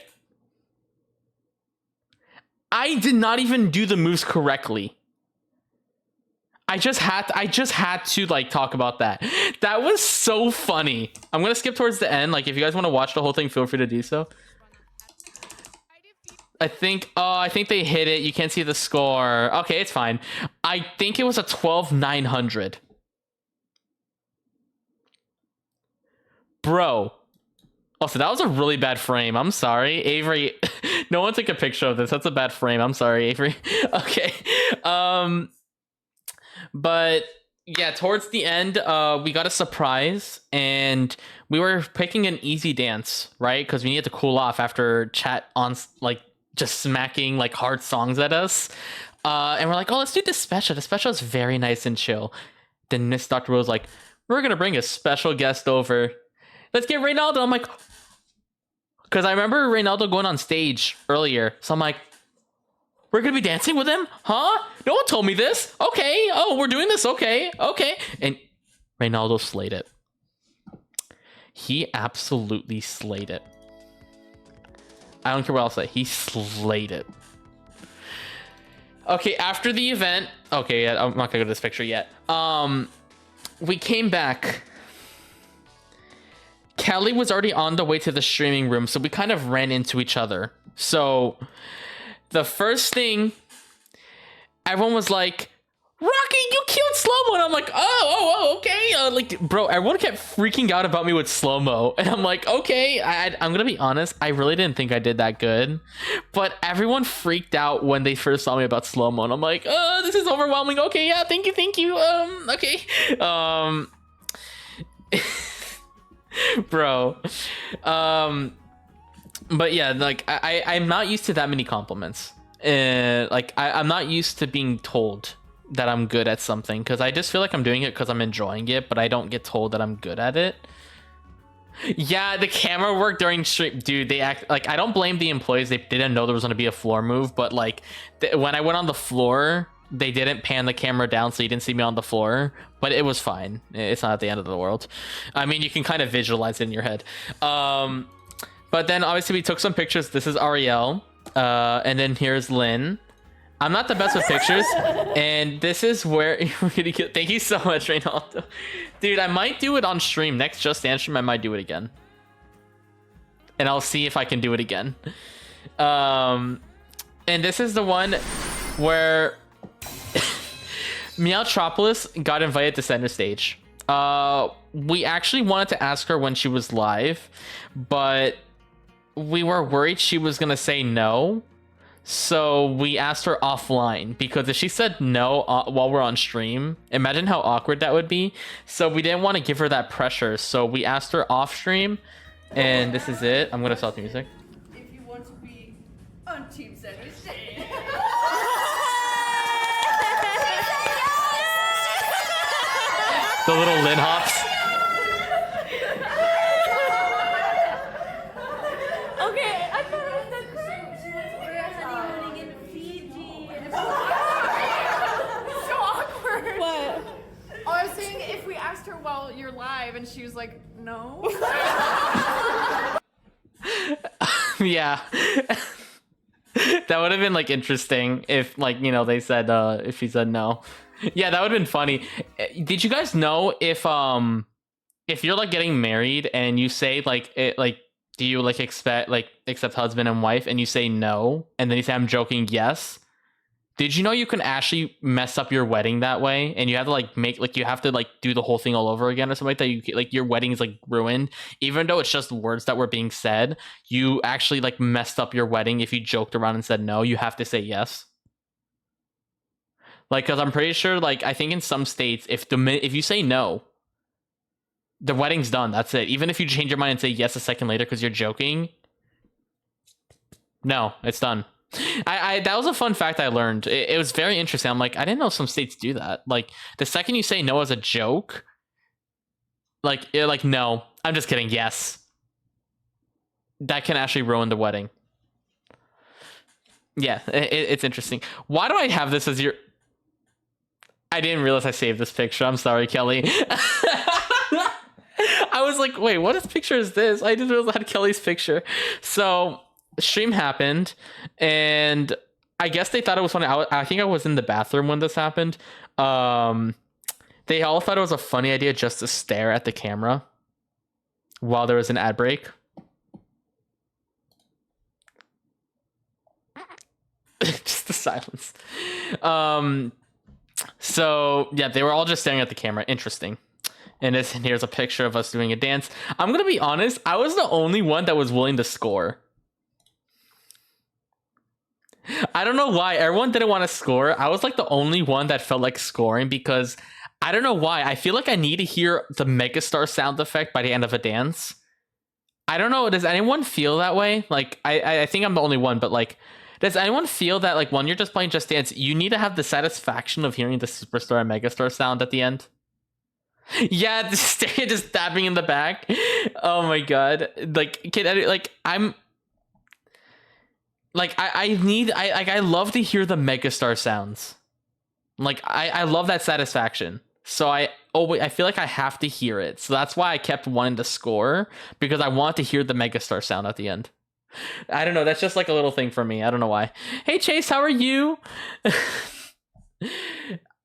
I did not even do the moves correctly. I just had to like talk about that. That was so funny. I'm gonna skip towards the end. Like, if you guys want to watch the whole thing, feel free to do so. I think they hit it. You can't see the score. Okay, it's fine. I think it was a 12,900. Bro. Oh, so that was a really bad frame. I'm sorry, Avery. No one took a picture of this. That's a bad frame. I'm sorry, Avery. Okay. But yeah, towards the end, we got a surprise, and we were picking an easy dance, right? Because we needed to cool off after chat on like just smacking like hard songs at us. And we're like, oh, let's do this special. The special is very nice and chill. Then Miss Dr. Rose like, we're gonna bring a special guest over. Let's get Reynaldo. I'm like, because I remember Reynaldo going on stage earlier. So I'm like, we're gonna be dancing with him? Huh? No one told me this. Okay. Oh, we're doing this. Okay. Okay. And Reynaldo slayed it. He absolutely slayed it. I don't care what I'll say. He slayed it. Okay, after the event... Okay, yeah, I'm not gonna go to this picture yet. We came back. Kelly was already on the way to the streaming room, so we kind of ran into each other. So, the first thing, everyone was like, Rocky, you killed slow-mo! And I'm like, okay. Like, bro, everyone kept freaking out about me with slow-mo. And I'm like, okay, I'm gonna be honest, I really didn't think I did that good. But everyone freaked out when they first saw me about slow-mo. And I'm like, this is overwhelming. Okay, yeah, thank you. Okay. Bro. But yeah, like, I'm not used to that many compliments. Like, I'm not used to being told that I'm good at something, because I just feel like I'm doing it because I'm enjoying it, but I don't get told that I'm good at it. Yeah, the camera work during stream, dude, they act like, I don't blame the employees. They didn't know there was going to be a floor move, but like when I went on the floor, they didn't pan the camera down, so you didn't see me on the floor, but it was fine. It's not at the end of the world. I mean, you can kind of visualize it in your head. But then obviously we took some pictures. This is Ariel, and then here's Lynn. I'm not the best with pictures, and this is where you're gonna get. Thank you so much, Reynaldo. Dude, I might do it on stream. Next Just Dance stream, I might do it again. And I'll see if I can do it again. And this is the one where Meowtropolis got invited to center stage. We actually wanted to ask her when she was live, but we were worried she was gonna say no. So we asked her offline, because if she said no while we're on stream, imagine how awkward that would be. So we didn't want to give her that pressure. So we asked her off stream, and this is it. I'm gonna start the music. If you want to be on Team Center Stage. The little Lynn hops. Okay, I thought it was the cringe. We're honeymooning in Fiji. So awkward. What? Oh, I was saying if we asked her while you're live and she was like, no. Yeah. That would have been like interesting if like, you know, they said if he said no. Yeah, that would have been funny. Did you guys know if you're like getting married and you say like it like do you like accept husband and wife and you say no and then you say I'm joking yes? Did you know you can actually mess up your wedding that way and you have to like you have to like do the whole thing all over again or something like that? You like your wedding is like ruined even though it's just words that were being said. You actually like messed up your wedding if you joked around and said no. You have to say yes. Like, because I'm pretty sure, like, I think in some states, if you say no, the wedding's done. That's it. Even if you change your mind and say yes a second later because you're joking, no, it's done. That was a fun fact I learned. It was very interesting. I'm like, I didn't know some states do that. Like, the second you say no as a joke, like, you're like, no, I'm just kidding. Yes, that can actually ruin the wedding. Yeah, it's interesting. Why do I have this as your? I didn't realize I saved this picture. I'm sorry, Kelly. I was like, wait, what picture is this? I didn't realize I had Kelly's picture. So stream happened, and I guess they thought it was funny. I think I was in the bathroom when this happened. They all thought it was a funny idea just to stare at the camera while there was an ad break. Just the silence. So yeah, they were all just staring at the camera. Interesting. And here's a picture of us doing a dance. I'm gonna be honest, I was the only one that was willing to score. I don't know why everyone didn't want to score. I was like the only one that felt like scoring because I don't know why. I feel like I need to hear the megastar sound effect by the end of a dance. I don't know. Does anyone feel that way? Like I think I'm the only one, but like, does anyone feel that like when you're just playing Just Dance, you need to have the satisfaction of hearing the superstar and megastar sound at the end? Yeah, just tapping in the back. Oh my god! Like, I'm like I love to hear the megastar sounds. Like I love that satisfaction. So I feel like I have to hear it. So that's why I kept wanting to score because I want to hear the megastar sound at the end. I don't know. That's just like a little thing for me. I don't know why. Hey Chase, how are you?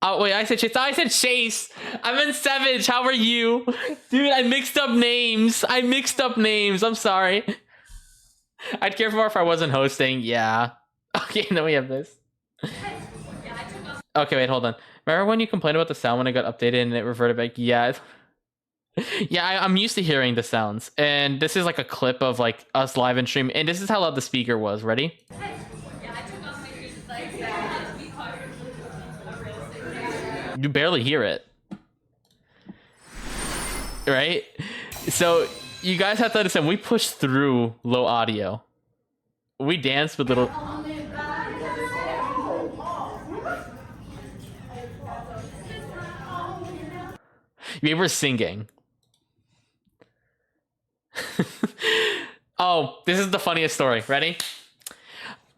Oh, wait, I said Chase. Oh, I said Chase. I'm in Savage. How are you? Dude, I mixed up names. I'm sorry. I'd care more if I wasn't hosting. Yeah. Okay, then we have this. Okay, wait, hold on. Remember when you complained about the sound when it got updated and it reverted back? Yeah. Yeah, I'm used to hearing the sounds. And this is like a clip of like us live and stream. And this is how loud the speaker was. Ready? You barely hear it, right? So you guys have to understand, we push through low audio. We dance with little. We were singing. Oh, this is the funniest story. Ready?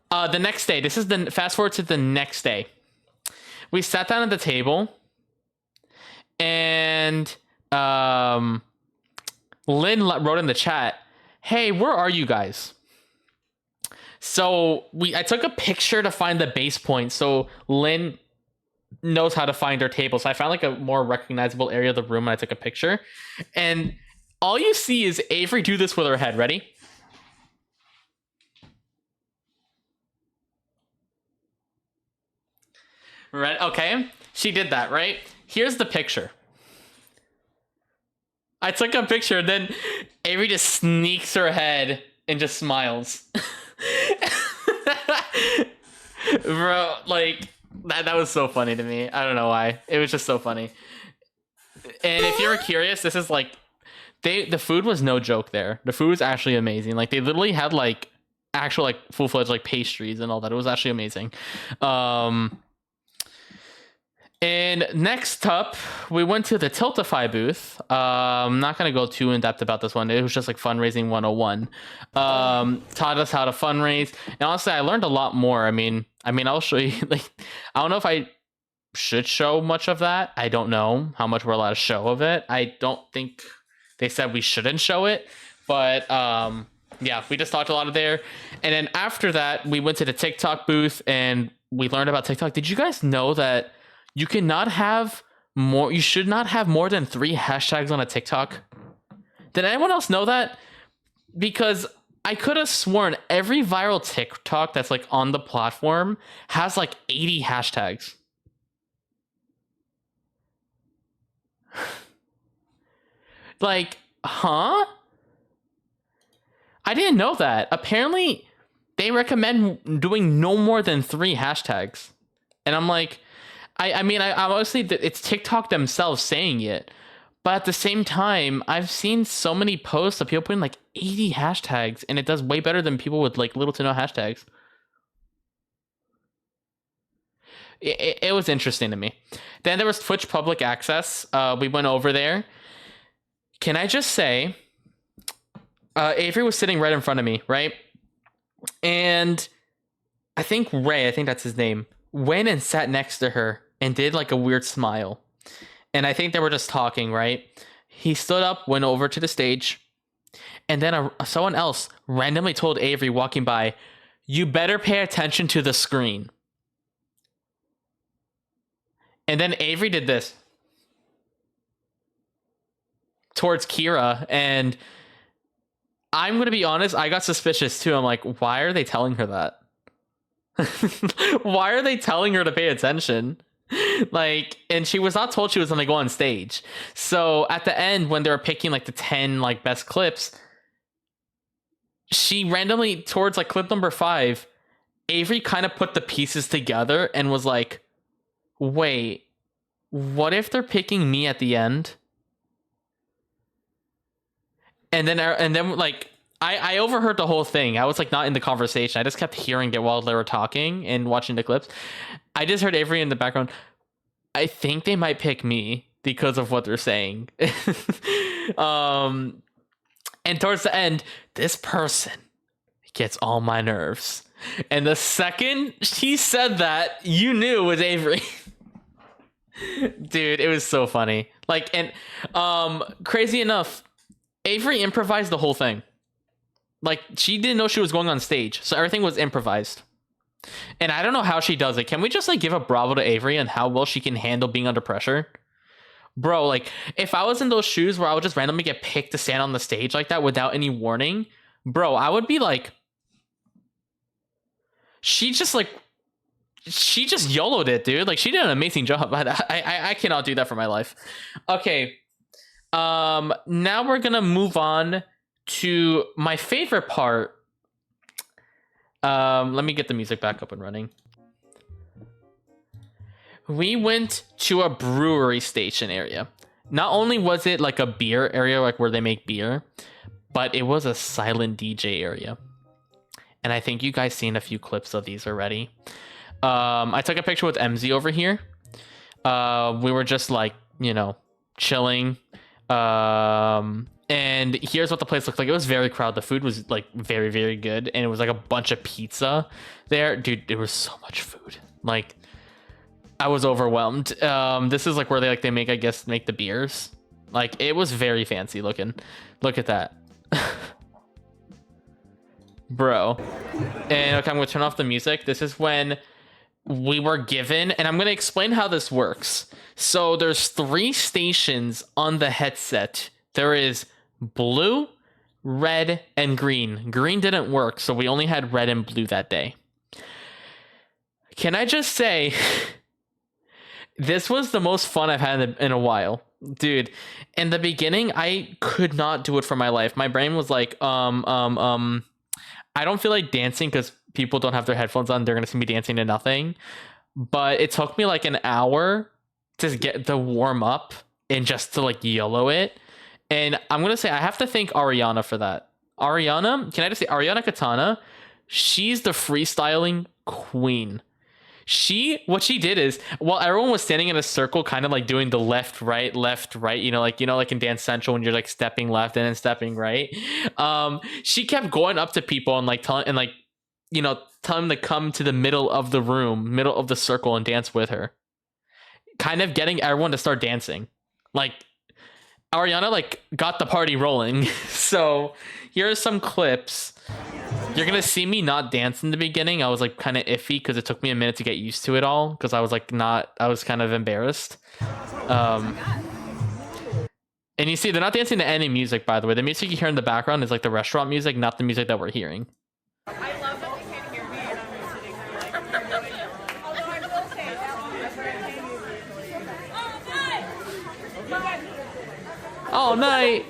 The next day. This is the fast forward to the next day. We sat down at the table, and Lynn wrote in the chat, "Hey, where are you guys?" So I took a picture to find the base point, so Lynn knows how to find her table. So I found like a more recognizable area of the room, and I took a picture. And all you see is Avery do this with her head. Ready? Right, okay, she did that, right? Here's the picture. I took a picture, then Avery just sneaks her head and just smiles. Bro, like, that was so funny to me. I don't know why. It was just so funny. And if you're curious, this is like, the food was no joke there. The food was actually amazing. Like, they literally had like actual like full-fledged like pastries and all that. It was actually amazing. And next up, we went to the Tiltify booth. I'm not going to go too in-depth about this one. It was just like fundraising 101. Taught us how to fundraise. And honestly, I learned a lot more. I mean, I'll show you. Like, I don't know if I should show much of that. I don't know how much we're allowed to show of it. I don't think they said we shouldn't show it. But yeah, we just talked a lot of there. And then after that, we went to the TikTok booth and we learned about TikTok. Did you guys know that you should not have more than 3 hashtags on a TikTok? Did anyone else know that? Because I could have sworn every viral TikTok that's like on the platform has like 80 hashtags. Like, huh? I didn't know that. Apparently, they recommend doing no more than 3 hashtags. And I'm like, I mean, obviously, it's TikTok themselves saying it. But at the same time, I've seen so many posts of people putting like 80 hashtags, and it does way better than people with like little to no hashtags. It was interesting to me. Then there was Twitch public access. We went over there. Can I just say, Avery was sitting right in front of me, right? And I think Ray, I think that's his name, went and sat next to her and did like a weird smile. And I think they were just talking, right? He stood up, went over to the stage, and then someone else randomly told Avery walking by, "You better pay attention to the screen." And then Avery did this towards Kira, and I'm going to be honest, I got suspicious too. I'm like, why are they telling her that? Why are they telling her to pay attention? Like, and she was not told she was going to go on stage. So at the end, when they were picking like the 10 like best clips, she randomly towards like clip number 5, Avery kind of put the pieces together and was like, wait, what if they're picking me at the end? And then like I overheard the whole thing. I was like not in the conversation. I just kept hearing it while they were talking and watching the clips. I just heard Avery in the background. I think they might pick me because of what they're saying. And towards the end, this person gets all my nerves. And the second she said that, you knew it was Avery. Dude, it was so funny. Like, and crazy enough, Avery improvised the whole thing. Like, she didn't know she was going on stage, so everything was improvised. And I don't know how she does it. Can we just like give a bravo to Avery and how well she can handle being under pressure? Bro, like, if I was in those shoes where I would just randomly get picked to stand on the stage like that without any warning, bro, I would be like, she just YOLO'd it, dude. Like, she did an amazing job. I cannot do that for my life. Okay. Now we're gonna move on to my favorite part. Let me get the music back up and running. We went to a brewery station area. Not only was it like a beer area, like where they make beer, but it was a silent DJ area. And I think you guys seen a few clips of these already. I took a picture with MZ over here. We were just like, you know, chilling. And here's what the place looked like. It was very crowded. The food was like very, very good. And it was like a bunch of pizza there. Dude, there was so much food. Like, I was overwhelmed. This is like where they make the beers. Like, it was very fancy looking. Look at that. Bro. And okay, I'm gonna turn off the music. This is when we were given, and I'm gonna explain how this works. So there's 3 stations on the headset. There is blue, red, and green. Green didn't work, so we only had red and blue that day. Can I just say, this was the most fun I've had in a while. Dude, in the beginning, I could not do it for my life. My brain was like, I don't feel like dancing because people don't have their headphones on. They're going to see me dancing to nothing. But it took me like an hour to get the warm up and just to like YOLO it. And I'm going to say I have to thank Ariana for that. Ariana, can I just say Ariana Katana? She's the freestyling queen. What she did is, while everyone was standing in a circle, kind of like doing the left, right, like in Dance Central when you're like stepping left and then stepping right. She kept going up to people and like telling them to come to the middle of the room, middle of the circle and dance with her. Kind of getting everyone to start dancing. Like, Ariana like got the party rolling. So here are some clips. You're gonna see me not dance in the beginning. I was like kind of iffy because it took me a minute to get used to it all because I was like I was kind of embarrassed. And you see they're not dancing to any music, by the way. The music you hear in the background is like the restaurant music, not the music that we're hearing. I love that they can't hear me and I'm sitting here like, although I will say that one is where I came. All night.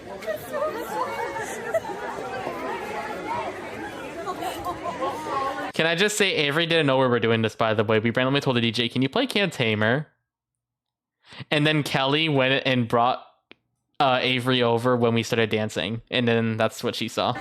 Can I just say Avery didn't know we were doing this, by the way. We randomly told the DJ, can you play Can Tamer? And then Kelly went and brought Avery over when we started dancing. And then that's what she saw.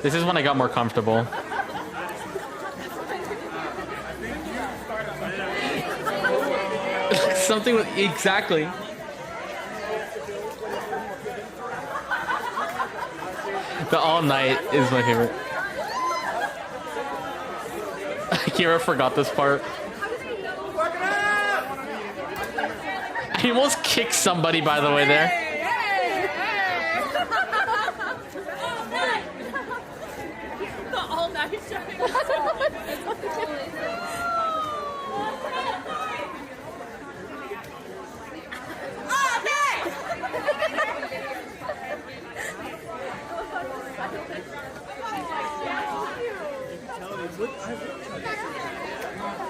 This is when I got more comfortable. Something with exactly. The all night is my favorite. Kira forgot this part. I almost kicked somebody, by the way, there. The all night showing.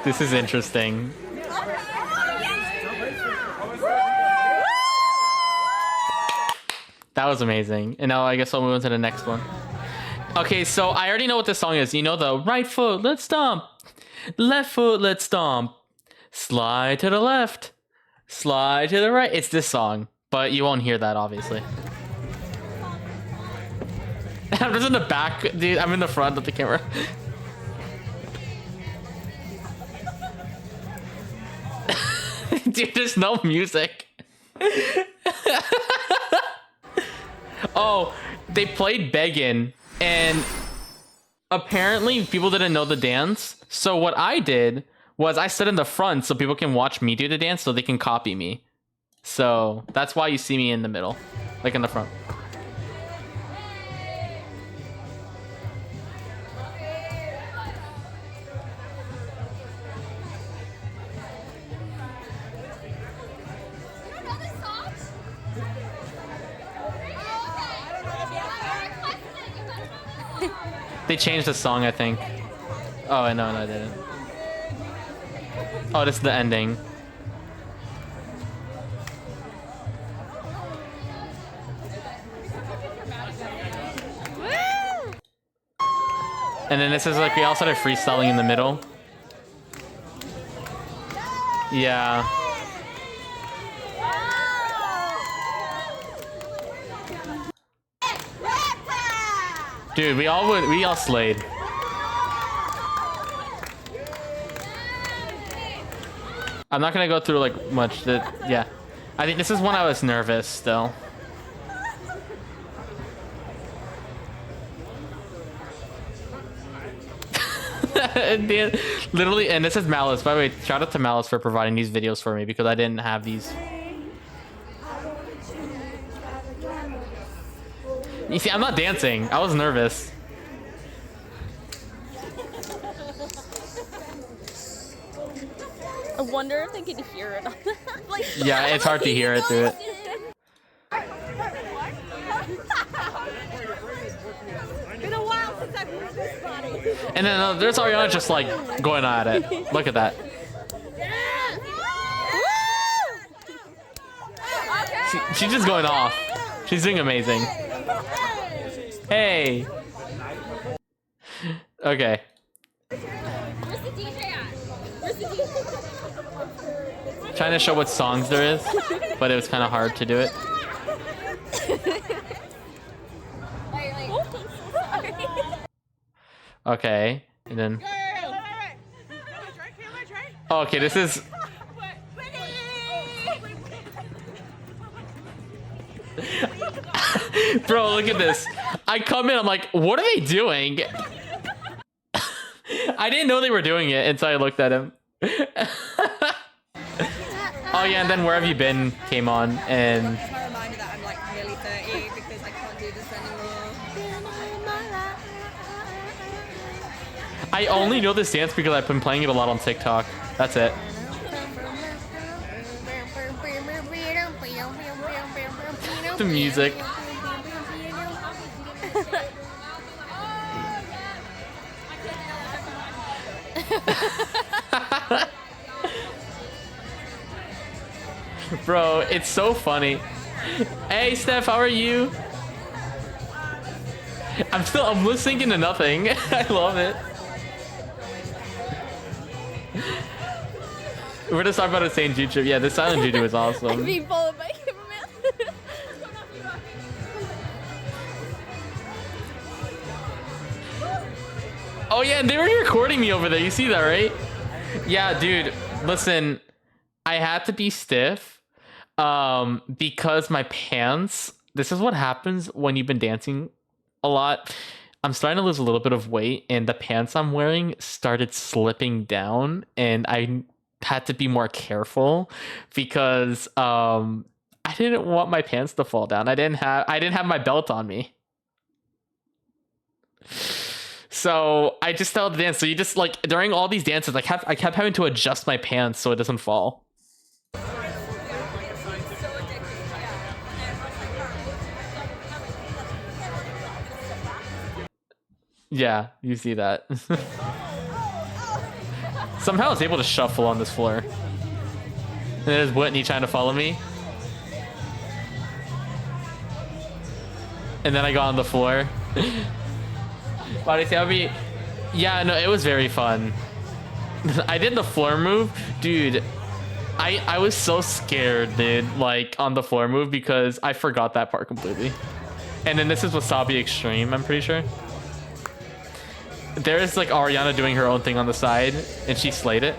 This is interesting. That was amazing. And now I guess I'll move on to the next one. Okay, so I already know what this song is. You know the right foot, let's stomp. Left foot, let's stomp. Slide to the left. Slide to the right. It's this song, but you won't hear that, obviously. I'm just in the back, dude. I'm in the front of the camera. Dude, there's no music. Oh, they played Beggin', and apparently people didn't know the dance. So what I did was I stood in the front so people can watch me do the dance so they can copy me. So that's why you see me in the middle, like in the front. They changed the song, I think. Oh, no, I didn't. Oh, this is the ending. And then this is like, we all started freestyling in the middle. Yeah. Dude, we all slayed. I'm not gonna go through like much. Yeah, I think this is when I was nervous still. Literally, and this is Malice. By the way, shout out to Malice for providing these videos for me because I didn't have these. You see, I'm not dancing. I was nervous. I wonder if they can hear it. Like, Yeah, it's hard to hear it through it. Been a while since I've moved this body. And then there's Ariana just like going at it. Look at that. She's just going off. She's doing amazing. Hey. Okay. Where's the DJ at? Where's the DJ? Trying to show what songs there is, but it was kind of hard to do it. Okay, and then. Oh, okay, this is. Bro, look at this. I come in, I'm like, what are they doing? I didn't know they were doing it until I looked at him. Oh yeah, and then Where Have You Been came on, and It's my reminder that I'm like nearly 30 because I can't do this anymore. I only know this dance because I've been playing it a lot on TikTok. That's it. The music. Bro, it's so funny. Hey Steph, how are you? I'm listening to nothing. I love it. We're just talking about a Saint Jude Trip. Yeah, the silent Juju is awesome. Being followed by him. Oh yeah, they were recording me over there. You see that, right? Yeah, dude. Listen, I had to be stiff, because my pants. This is what happens when you've been dancing a lot. I'm starting to lose a little bit of weight, and the pants I'm wearing started slipping down, and I had to be more careful because I didn't want my pants to fall down. I didn't have my belt on me. So I just started to dance. So you just like during all these dances, I kept having to adjust my pants so it doesn't fall. Yeah, you see that. Somehow I was able to shuffle on this floor. And there's Whitney trying to follow me. And then I got on the floor. Yeah, no, it was very fun. I did the floor move. Dude, I was so scared, dude, like on the floor move because I forgot that part completely. And then this is Wasabi Extreme, I'm pretty sure. There is like Ariana doing her own thing on the side, and she slayed it.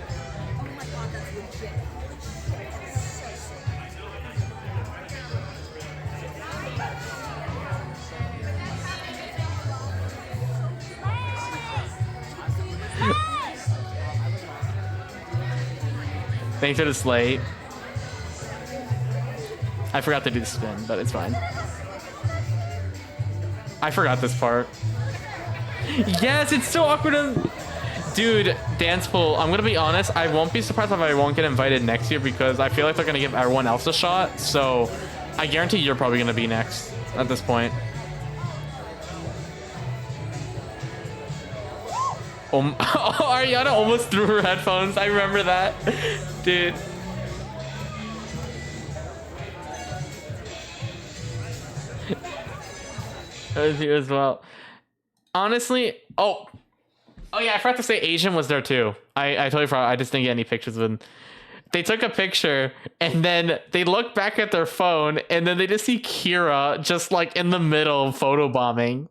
Thanks for the slate. I forgot to do the spin, but it's fine. I forgot this part. Yes, it's so awkward. Dude, dance pool. I'm gonna be honest. I won't be surprised if I won't get invited next year because I feel like they're gonna give everyone else a shot. So I guarantee you're probably gonna be next at this point. Oh, Ariana almost threw her headphones. I remember that, dude. I was here as well. Honestly, oh yeah, I forgot to say Asian was there too. I totally forgot. I just didn't get any pictures of them. They took a picture and then they look back at their phone and then they just see Kira just like in the middle photo bombing.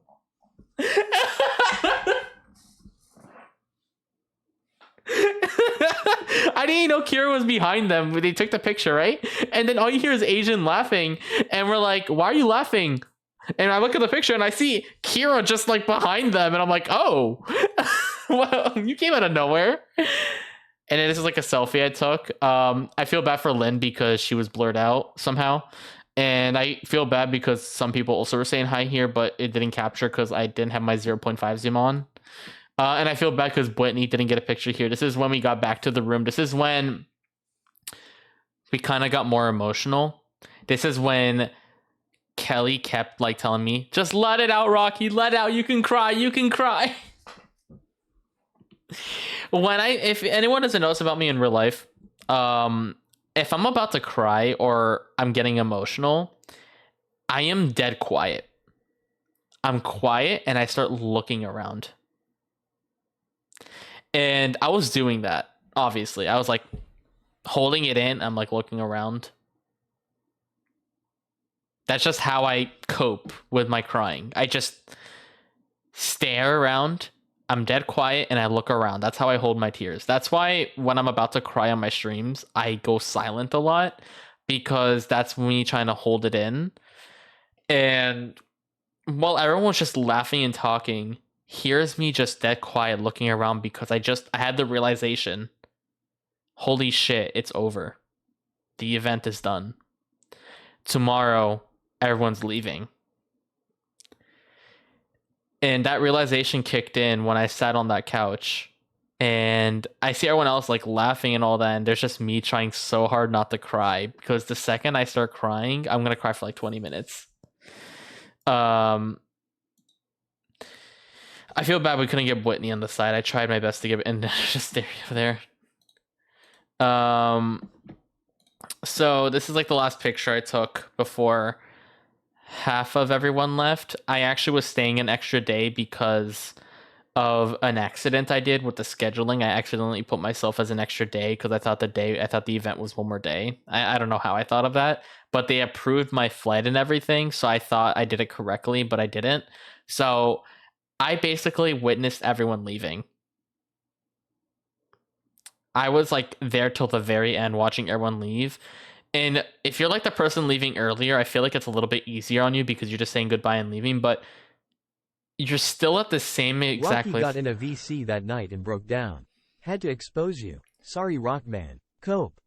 I didn't know Kira was behind them. They took the picture, right? And then all you hear is Asian laughing and we're like, why are you laughing? And I look at the picture and I see Kira just like behind them and I'm like, oh, well, you came out of nowhere. And this is like a selfie I took. I feel bad for Lynn because she was blurred out somehow. And I feel bad because some people also were saying hi here, but it didn't capture because I didn't have my 0.5 zoom on. And I feel bad because Whitney didn't get a picture here. This is when we got back to the room. This is when we kind of got more emotional. This is when Kelly kept like telling me, just let it out, Rocky, let it out. You can cry. You can cry. If anyone doesn't know this about me in real life, if I'm about to cry or I'm getting emotional, I am dead quiet. I'm quiet and I start looking around. And I was doing that, obviously. I was like holding it in. I'm like looking around. That's just how I cope with my crying. I just stare around. I'm dead quiet and I look around. That's how I hold my tears. That's why when I'm about to cry on my streams, I go silent a lot because that's me trying to hold it in. And while everyone was just laughing and talking, here's me just dead quiet looking around because I had the realization, holy shit, it's over. The event is done. Tomorrow, everyone's leaving. And that realization kicked in when I sat on that couch. And I see everyone else like laughing and all that, and there's just me trying so hard not to cry, because the second I start crying, I'm gonna cry for like 20 minutes. I feel bad we couldn't get Whitney on the side. I tried my best to get, and just there over there. So this is like the last picture I took before half of everyone left. I actually was staying an extra day because of an accident I did with the scheduling. I accidentally put myself as an extra day because I thought the event was one more day. I don't know how I thought of that, but they approved my flight and everything, so I thought I did it correctly, but I didn't. So I basically witnessed everyone leaving. I was like there till the very end watching everyone leave. And if you're like the person leaving earlier, I feel like it's a little bit easier on you because you're just saying goodbye and leaving, but you're still at the same exact Rocky place. got in a VC that night and broke down. Had to expose you. Sorry, Rockman. Cope.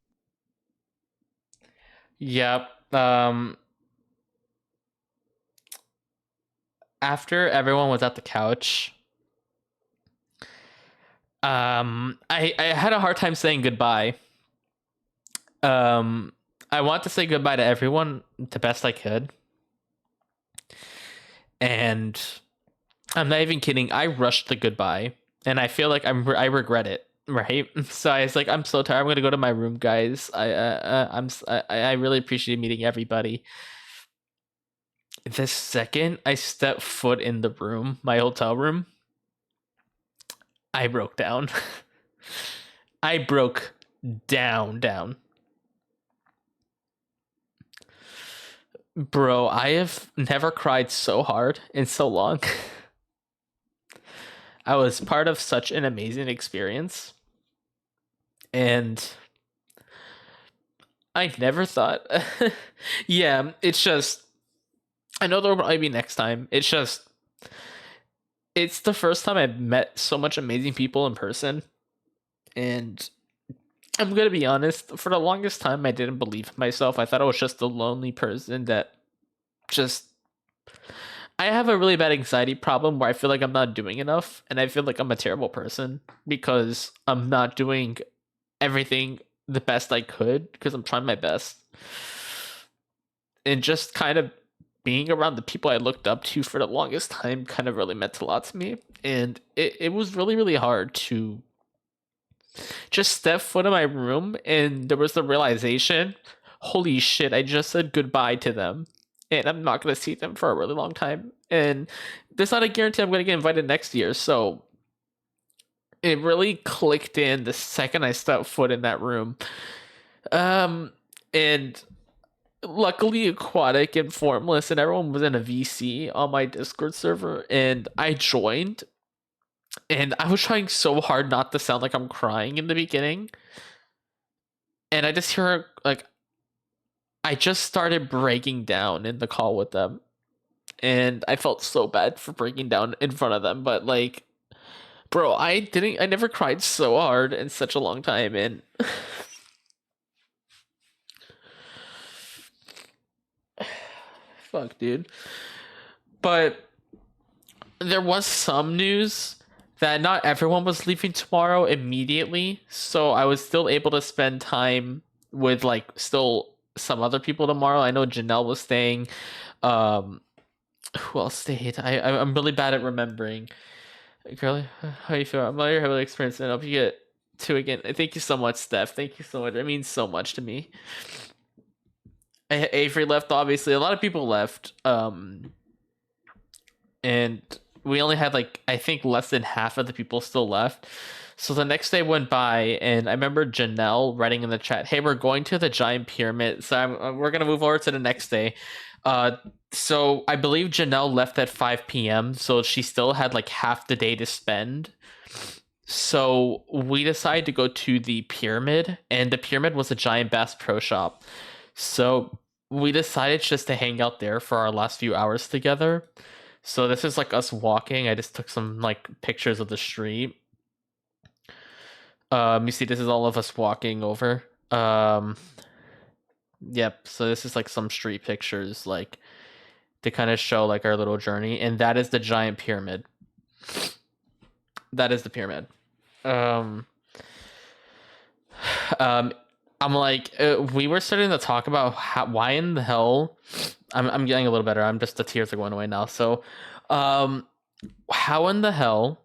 Yep. After everyone was at the couch, I had a hard time saying goodbye. I want to say goodbye to everyone the best I could. And I'm not even kidding. I rushed the goodbye, and I feel like I regret it. Right? So I was like, I'm so tired. I'm gonna go to my room, guys. I really appreciate meeting everybody. The second I stepped foot in the room, my hotel room, I broke down. I broke down. Bro, I have never cried so hard in so long. I was part of such an amazing experience. And I never thought... Yeah, it's just... I know there will probably be next time. It's just... It's the first time I've met so much amazing people in person. And I'm going to be honest, for the longest time, I didn't believe in myself. I thought I was just a lonely person that just... I have a really bad anxiety problem where I feel like I'm not doing enough, and I feel like I'm a terrible person because I'm not doing everything the best I could because I'm trying my best. And just kind of being around the people I looked up to for the longest time kind of really meant a lot to me. And it was really, really hard to just step foot in my room, and there was the realization, holy shit, I just said goodbye to them. And I'm not going to see them for a really long time. And there's not a guarantee I'm going to get invited next year. So it really clicked in the second I stepped foot in that room. And luckily Aquatic and Formless and everyone was in a VC on my Discord server. And I joined. And I was trying so hard not to sound like I'm crying in the beginning. And I just hear like... I just started breaking down in the call with them, and I felt so bad for breaking down in front of them, but like, bro, I never cried so hard in such a long time. And fuck, dude. But there was some news that not everyone was leaving tomorrow immediately, so I was still able to spend time with like still some other people tomorrow. I know Janelle was staying. Who else stayed? I'm really bad at remembering. Girlie, how you feel? I'm glad you're having an experience, and I hope you get to again. Thank you so much, Steph. Thank you so much. It means so much to me. Avery left, obviously. A lot of people left. And we only had like, I think less than half of the people still left. So the next day went by, and I remember Janelle writing in the chat, hey, we're going to the giant pyramid. So we're going to move over to the next day. So I believe Janelle left at 5 p.m. So she still had like half the day to spend. So we decided to go to the pyramid, and the pyramid was a giant Bass Pro Shop. So we decided just to hang out there for our last few hours together. So this is like us walking. I just took some like pictures of the street. You see, this is all of us walking over. Yep. So this is like some street pictures, like to kind of show like our little journey, and that is the giant pyramid. That is the pyramid. I'm like, we were starting to talk about why in the hell. I'm getting a little better. I'm just, the tears are going away now. So, how in the hell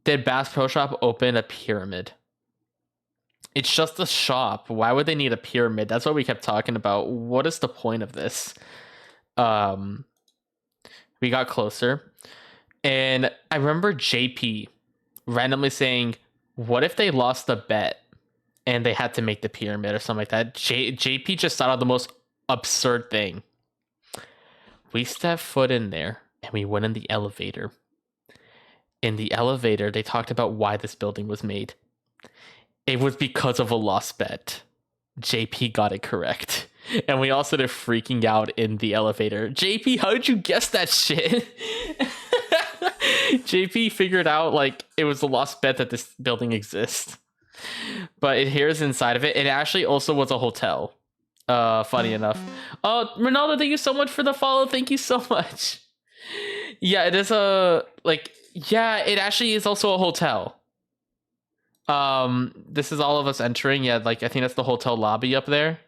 did Bass Pro Shop open a pyramid? It's just a shop. Why would they need a pyramid? That's what we kept talking about. What is the point of this? We got closer, and I remember JP randomly saying, "What if they lost the bet and they had to make the pyramid or something like that?" JP just thought of the most absurd thing. We stepped foot in there and we went in the elevator. In the elevator, they talked about why this building was made. It was because of a lost bet. JP got it correct. And we all started freaking out in the elevator. JP, how did you guess that shit? JP figured out like it was a lost bet that this building exists. But here's inside of it. It actually also was a hotel. Funny enough. Oh, Ronaldo, thank you so much for the follow. Thank you so much. Yeah, it is it actually is also a hotel. This is all of us entering. Yeah, like I think that's the hotel lobby up there.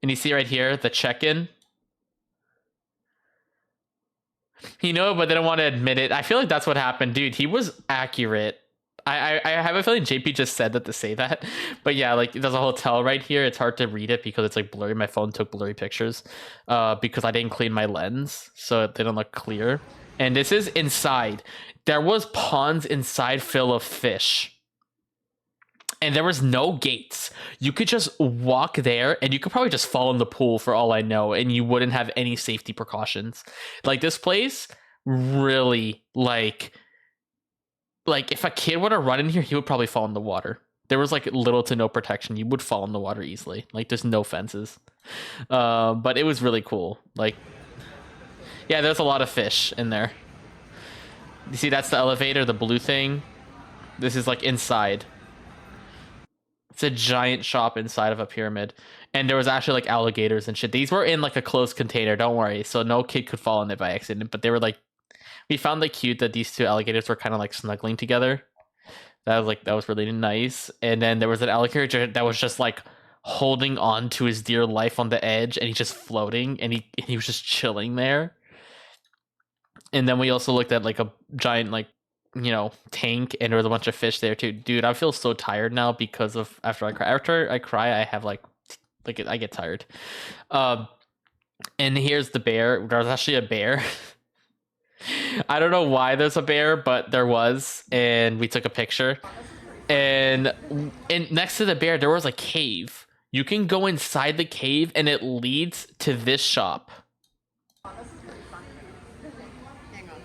And you see right here the check-in. You know, but they don't want to admit it. I feel like that's what happened, dude. He was accurate. I have a feeling JP just said that to say that. But yeah, like there's a hotel right here. It's hard to read it because it's like blurry. My phone took blurry pictures because I didn't clean my lens, so it didn't look clear. And this is inside. There was ponds inside full of fish. And there was no gates. You could just walk there and you could probably just fall in the pool for all I know, and you wouldn't have any safety precautions. Like this place really like if a kid were to run in here, he would probably fall in the water. There was like little to no protection. You would fall in the water easily. Like there's no fences. But it was really cool. Like, yeah, there's a lot of fish in there. You see, that's the elevator, the blue thing. This is like inside. It's a giant shop inside of a pyramid. And there was actually like alligators and shit. These were in like a closed container, don't worry. So no kid could fall in it by accident. But they were like, we found it cute that these two alligators were kind of like snuggling together. That was really nice. And then there was an alligator that was just like holding on to his dear life on the edge, and he's just floating, and he was just chilling there. And then we also looked at like a giant like, you know, tank, and there was a bunch of fish there too. Dude, I feel so tired now because of after I cry I have like I get tired. And here's the bear. There's actually a bear. I don't know why there's a bear, but there was, and we took a picture. And next to the bear there was a cave. You can go inside the cave and it leads to this shop. Hang on.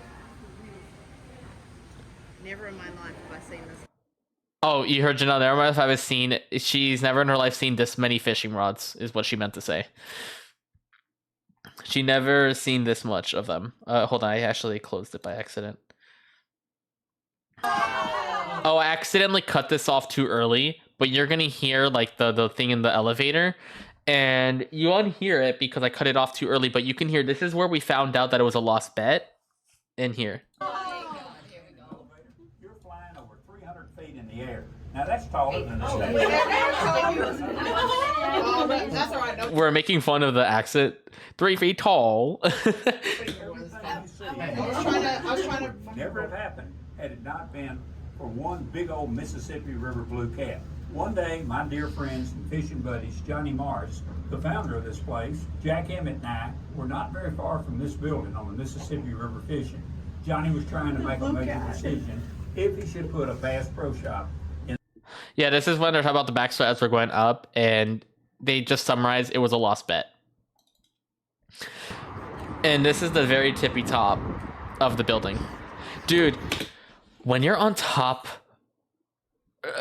Never in my life have I seen this. Oh, you heard Janelle. Never mind if I was seen. She's never in her life seen this many fishing rods, is what she meant to say. She never seen this much of them. Hold on, I actually closed it by accident. Oh, I accidentally cut this off too early, but you're gonna hear like the thing in the elevator, and you won't hear it because I cut it off too early, but you can hear this is where we found out that it was a lost bet. In here. You're flying over 300 feet in the air. Now that's taller than the stage. That's all right. We're making fun of the accent. 3 feet tall. I was trying to. Never have happened had it not been for one big old Mississippi River blue cat. One day, my dear friends and fishing buddies, Johnny Morris, the founder of this place, Jack Emmett, and I were not very far from this building on the Mississippi River fishing. Johnny was trying to make a major decision if he should put a Bass Pro Shop in. Yeah, this is when they're talking about the backstory as we're going up, and they just summarized it was a lost bet. And this is the very tippy top of the building. Dude, when you're on top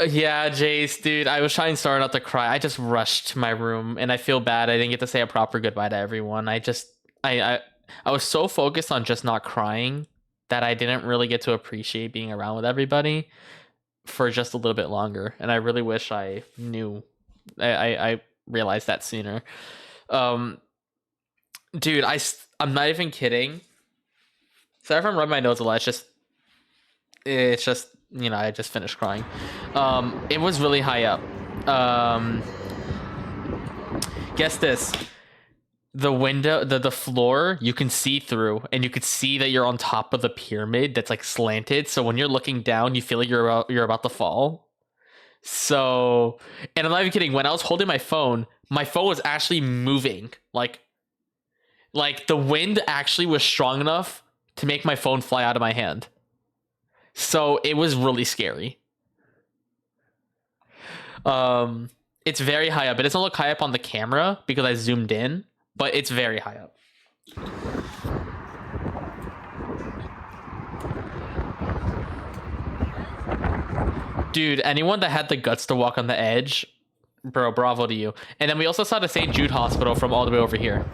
Yeah, Jace, dude, I was trying so hard not to cry. I just rushed to my room, and I feel bad. I didn't get to say a proper goodbye to everyone. I was so focused on just not crying that I didn't really get to appreciate being around with everybody for just a little bit longer. And I really wish I knew. I realized that sooner. Dude, I'm not even kidding. Sorry if I'm rubbing my nose a lot. It's just I just finished crying. It was really high up. Guess this. The window, the floor, you can see through, and you could see that you're on top of the pyramid that's like slanted. So when you're looking down, you feel like you're about to fall. So, and I'm not even kidding. When I was holding my phone was actually moving. Like the wind actually was strong enough to make my phone fly out of my hand. So it was really scary. It's very high up. It doesn't look high up on the camera because I zoomed in, but it's very high up. Dude, anyone that had the guts to walk on the edge, bro, bravo to you. And then we also saw the St. Jude Hospital from all the way over here.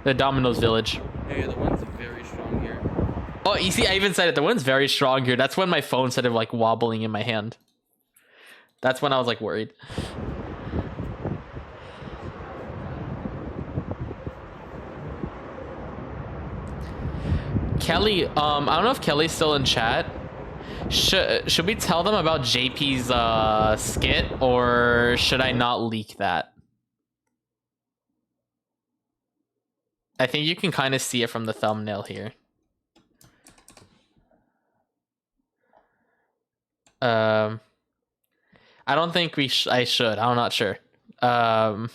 The Domino's Village. Hey, the wind's very strong here. Oh, you see, I even said it. The wind's very strong here. That's when my phone started like wobbling in my hand. That's when I was like worried. Kelly, I don't know if Kelly's still in chat. Should we tell them about JP's skit, or should I not leak that? I think you can kind of see it from the thumbnail here. I don't think I should. I'm not sure. I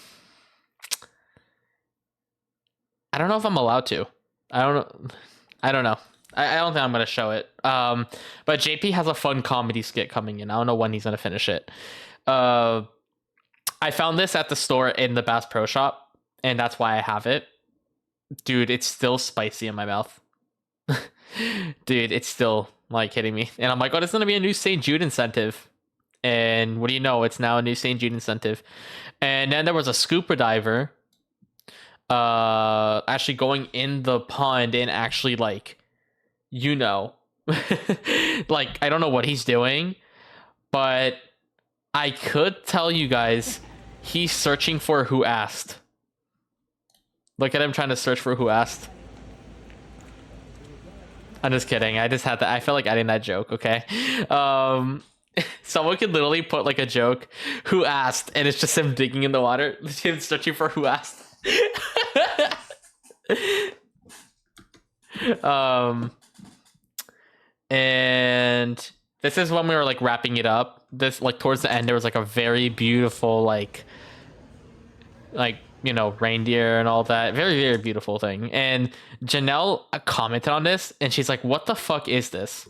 don't know if I'm allowed to. I don't know. I don't think I'm gonna show it. But JP has a fun comedy skit coming in. I don't know when he's gonna finish it. I found this at the store in the Bass Pro Shop, and that's why I have it. Dude, it's still spicy in my mouth. Dude, it's still like hitting me. And I'm like, oh, there's gonna be a new St. Jude incentive. And what do you know? It's now a new St. Jude incentive. And then there was a scuba diver actually going in the pond and actually like, like, I don't know what he's doing, but I could tell you guys he's searching for who asked. Look at him trying to search for who asked. I'm just kidding. I just had to. I felt like adding that joke. Okay. Someone could literally put like a joke, who asked, and it's just him digging in the water, him searching for who asked. And this is when we were like wrapping it up. This like towards the end, there was like a very beautiful like reindeer and all that. Very, very beautiful thing. And Janelle commented on this, and she's like, what the fuck is this?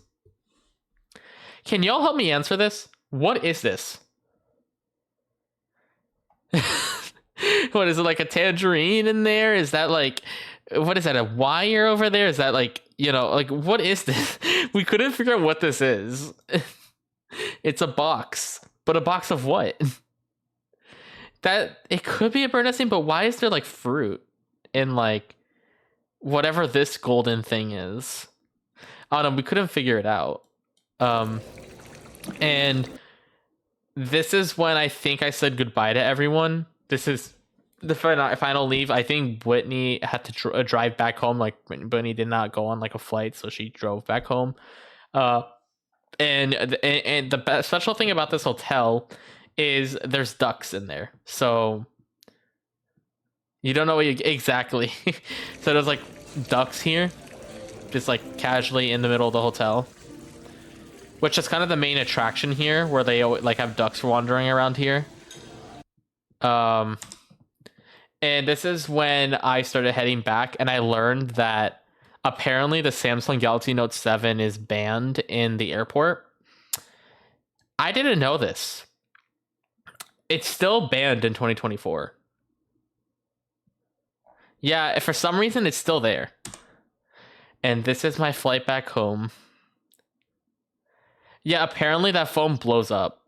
Can y'all help me answer this? What is this? What is it, like a tangerine in there? Is that like, what is that, a wire over there? Is that like, like, what is this? We couldn't figure out what this is. It's a box, but a box of what? That it could be a bird nesting, but why is there like fruit in like whatever this golden thing is? I don't know. We couldn't figure it out. And this is when I think I said goodbye to everyone. This is the final leave. I think Whitney had to drive back home. Like, Whitney did not go on like a flight, so she drove back home. And the special thing about this hotel is there's ducks in there, so you don't know what exactly. So there's like ducks here, just like casually in the middle of the hotel, which is kind of the main attraction here, where they like have ducks wandering around here. And this is when I started heading back, and I learned that apparently the Samsung Galaxy Note 7 is banned in the airport. I didn't know this. It's still banned in 2024. Yeah, for some reason it's still there. And this is my flight back home. Yeah, apparently that phone blows up.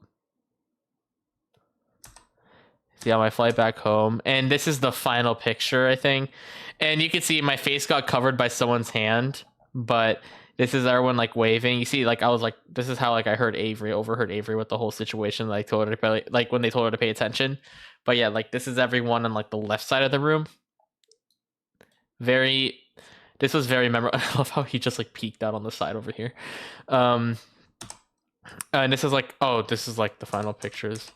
See, on my flight back home, and this is the final picture, I think. And you can see my face got covered by someone's hand, but this is everyone like waving. You see, like I was like, this is how like I overheard Avery with the whole situation. Like told her to pay, like when they told her to pay attention. But yeah, like this is everyone on like the left side of the room. This was very memorable. I love how he just like peeked out on the side over here. And this is like, oh, this is like the final pictures.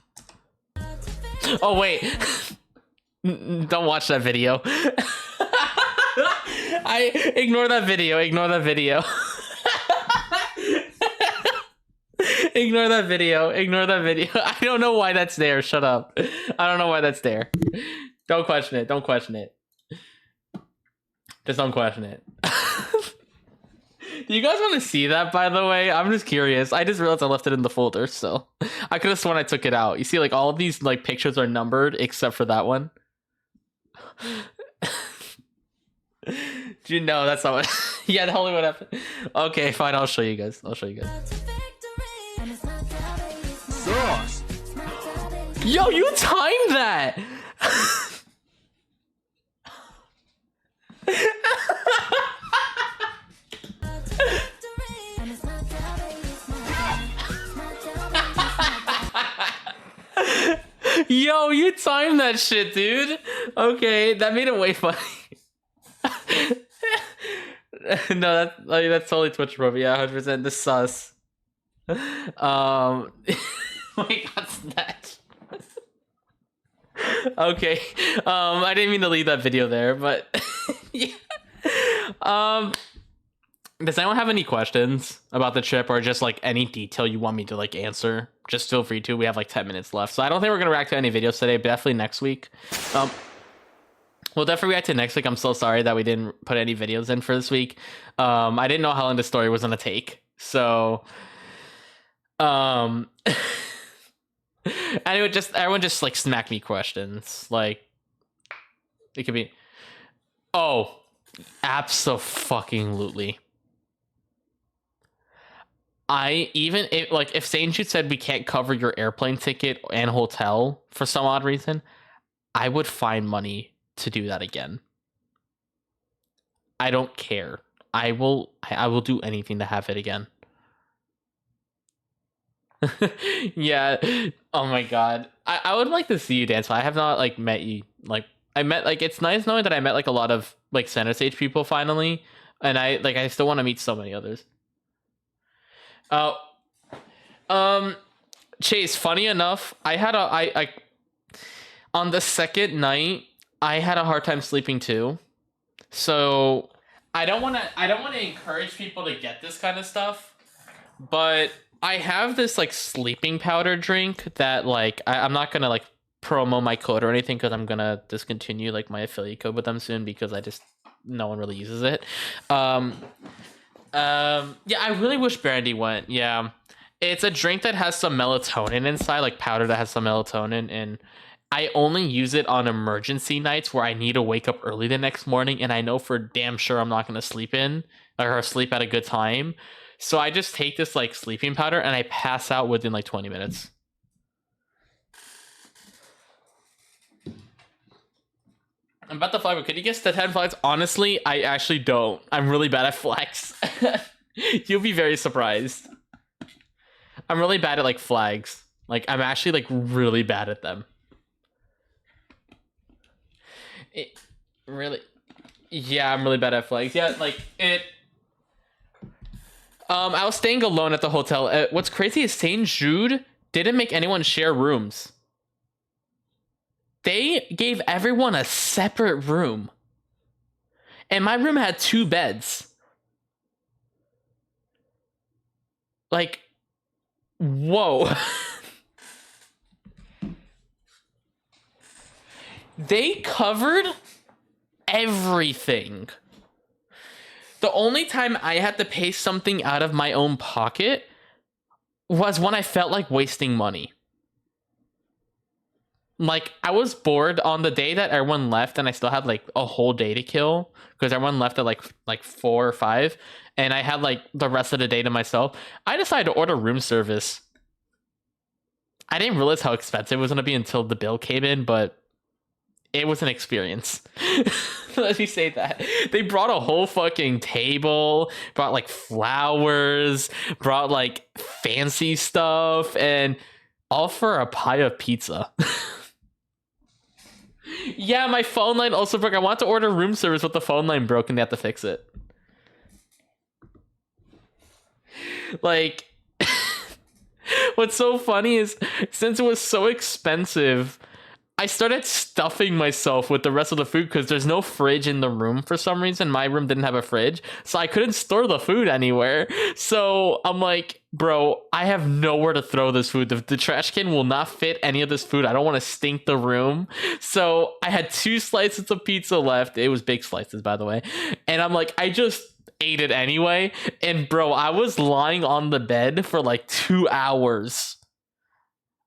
Oh wait, don't watch that video. Ignore that video. Ignore that video. Ignore that video. Ignore that video. I don't know why that's there. Shut up. I don't know why that's there. Don't question it. Don't question it. Just don't question it. Do you guys want to see that, by the way? I'm just curious. I just realized I left it in the folder, so I could have sworn I took it out. You see, like, all of these like pictures are numbered except for that one. Do you know that's not what... Yeah, tell me what happened. Okay, fine. I'll show you guys. I'll show you guys. Sauce. Yo, you timed that! Yo, you timed that shit, dude. Okay, that made it way funny. No, that's totally Twitch bro. Yeah, 100%. This sus. Wait, what's that? Okay. I didn't mean to leave that video there, but yeah. Does anyone have any questions about the trip or just like any detail you want me to like answer? Just feel free to. We have like 10 minutes left. So I don't think we're gonna react to any videos today, but definitely next week. We'll definitely react to next week. I'm so sorry that we didn't put any videos in for this week. I didn't know how long the story was gonna take. So anyway, everyone just like smack me questions. Like it could be abso-fucking-lutely. If St. Jude said we can't cover your airplane ticket and hotel for some odd reason, I would find money to do that again. I don't care. I will do anything to have it again. Yeah. Oh my god. I would like to see you dance. I have not like met you. Like I met like it's nice knowing that I met like a lot of like center stage people finally, and I still want to meet so many others. Chase, funny enough, I on the second night I had a hard time sleeping too. So I don't want to encourage people to get this kind of stuff, but I have this like sleeping powder drink that like I'm not gonna like promo my code or anything because I'm gonna discontinue like my affiliate code with them soon because no one really uses it. Yeah, I really wish Brandy went. Yeah, it's a drink that has some melatonin inside, like powder that has some melatonin, and I only use it on emergency nights where I need to wake up early the next morning, and I know for damn sure I'm not gonna sleep in or sleep at a good time. So I just take this like sleeping powder and I pass out within like 20 minutes. I'm about to fly, but could you guess the 10 flags? Honestly, I actually don't. I'm really bad at flags. You'll be very surprised. I'm really bad at like flags. Like I'm actually like really bad at them. Yeah, I'm really bad at flags. Yeah, like it. I was staying alone at the hotel. What's crazy is St. Jude didn't make anyone share rooms. They gave everyone a separate room. And my room had 2 beds. Like, whoa. They covered everything. The only time I had to pay something out of my own pocket was when I felt like wasting money. like I was bored on the day that everyone left, and I still had like a whole day to kill because everyone left at like 4 or 5, and I had like the rest of the day to myself. I decided to order room service. I didn't realize how expensive it was going to be until the bill came in, but it was an experience. Let me say that. They brought a whole fucking table, brought like flowers, brought like fancy stuff, and all for a pie of pizza. Yeah, my phone line also broke. I want to order room service, but the phone line broke and they have to fix it. Like, what's so funny is since it was so expensive, I started stuffing myself with the rest of the food because there's no fridge in the room for some reason. My room didn't have a fridge, so I couldn't store the food anywhere. So I'm like, bro, I have nowhere to throw this food. The trash can will not fit any of this food. I don't want to stink the room. So I had 2 slices of pizza left. It was big slices, by the way. And I'm like, I just ate it anyway. And bro, I was lying on the bed for like 2 hours.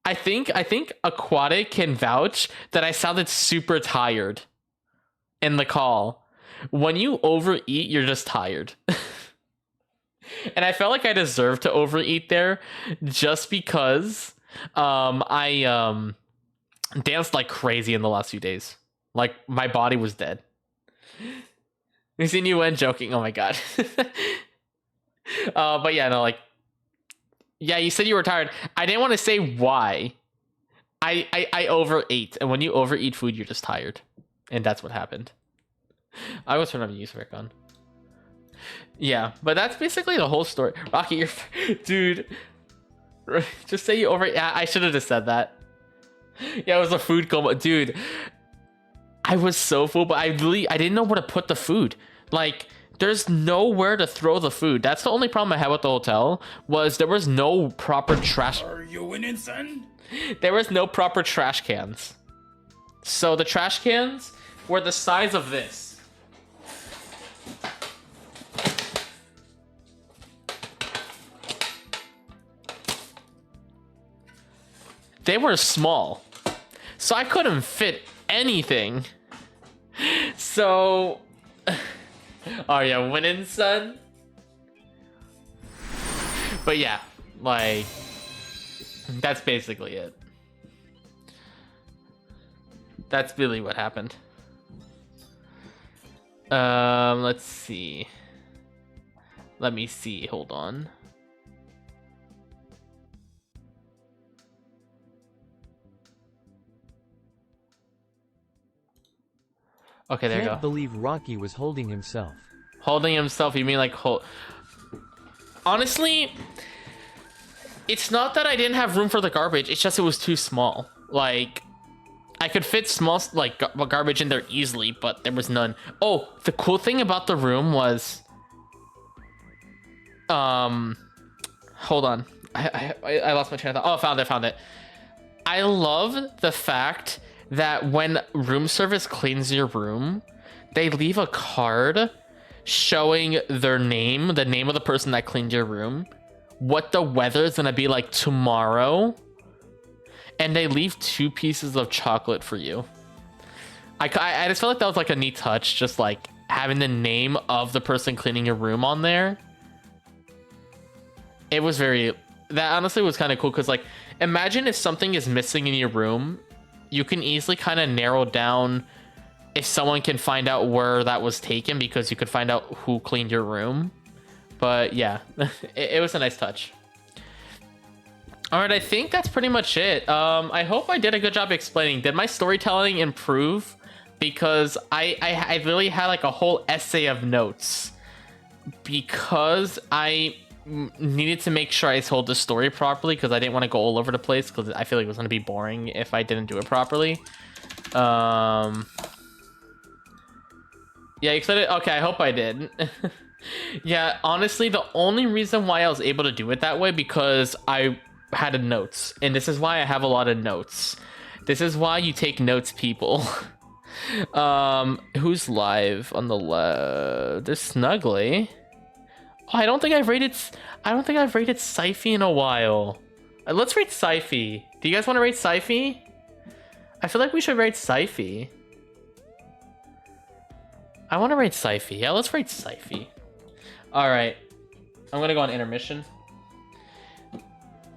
I think Aquatic can vouch that I sounded super tired in the call. When you overeat, you're just tired. And I felt like I deserved to overeat there just because I danced like crazy in the last few days. Like my body was dead. You seen you when joking? Oh my god. But yeah, no, like, yeah, you said you were tired. I didn't want to say why. I overate, and when you overeat food, you're just tired, and that's what happened. I was turning on music back on. Yeah, but that's basically the whole story. Rocky, you're dude. Just say you overate. Yeah, I should have just said that. Yeah, it was a food coma, dude. I was so full, but I didn't know where to put the food. Like, there's nowhere to throw the food. That's the only problem I had with the hotel, was there was no proper trash. Are you winning, son? There was no proper trash cans. So the trash cans were the size of this. They were small. So I couldn't fit anything. So... Are you winning, son? But yeah, like, that's basically it. That's really what happened. Let's see. Let me see, hold on. Okay, there you go. Can't believe Rocky was holding himself. Holding himself, you mean like Honestly, it's not that I didn't have room for the garbage, it's just it was too small. Like, I could fit small, like, garbage in there easily, but there was none. Oh, the cool thing about the room was... Hold on. I lost my train of thought. Oh, found it. I love the fact that when room service cleans your room, they leave a card showing their name, the name of the person that cleaned your room, what the weather is gonna be like tomorrow, and they leave 2 pieces of chocolate for you. I just felt like that was like a neat touch, just like having the name of the person cleaning your room on there. It was that honestly was kind of cool, because like, imagine if something is missing in your room, you can easily kind of narrow down if someone can find out where that was taken, because you could find out who cleaned your room. But yeah, it was a nice touch. All right, I think that's pretty much it. I hope I did a good job explaining. Did my storytelling improve? Because I really had like a whole essay of notes, because I needed to make sure I told the story properly, because I didn't want to go all over the place, because I feel like it was going to be boring if I didn't do it properly. Yeah, you excited? Okay, I hope I did. Yeah, honestly, the only reason why I was able to do it that way, because I had notes, and this is why I have a lot of notes. This is why you take notes, people. Who's live on the left? There's Snuggly. Oh, I don't think I've rated Syfy in a while. Let's rate Syfy. Do you guys want to rate Syfy? I feel like we should rate Syfy. I want to rate Syfy. Yeah, let's rate Syfy. Alright. I'm gonna go on intermission.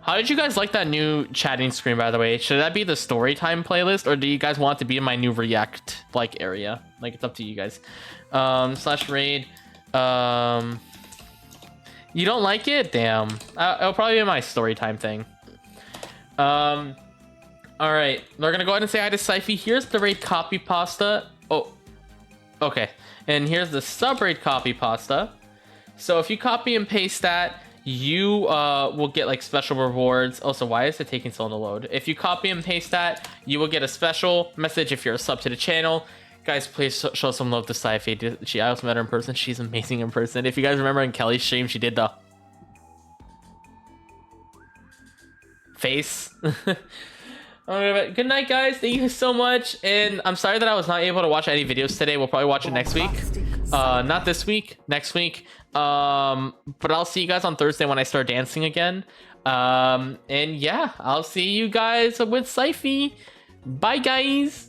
How did you guys like that new chatting screen, by the way? Should that be the story time playlist, or do you guys want it to be in my new react like area? Like, it's up to you guys. Slash raid. You don't like it? Damn. It'll probably be my story time thing. All right, we're gonna go ahead and say hi to Syfy. Here's the raid copy pasta. Oh, okay. And here's the sub raid copy pasta. So if you copy and paste that, you will get like special rewards. Also, why is it taking so long to load? If you copy and paste that, you will get a special message if you're a sub to the channel. Guys, please show some love to Syfy. I also met her in person. She's amazing in person. If you guys remember in Kelly's stream, she did the face. Good night, guys. Thank you so much. And I'm sorry that I was not able to watch any videos today. We'll probably watch it next week. Not this week, next week. But I'll see you guys on Thursday when I start dancing again. And yeah, I'll see you guys with Syfy. Bye, guys.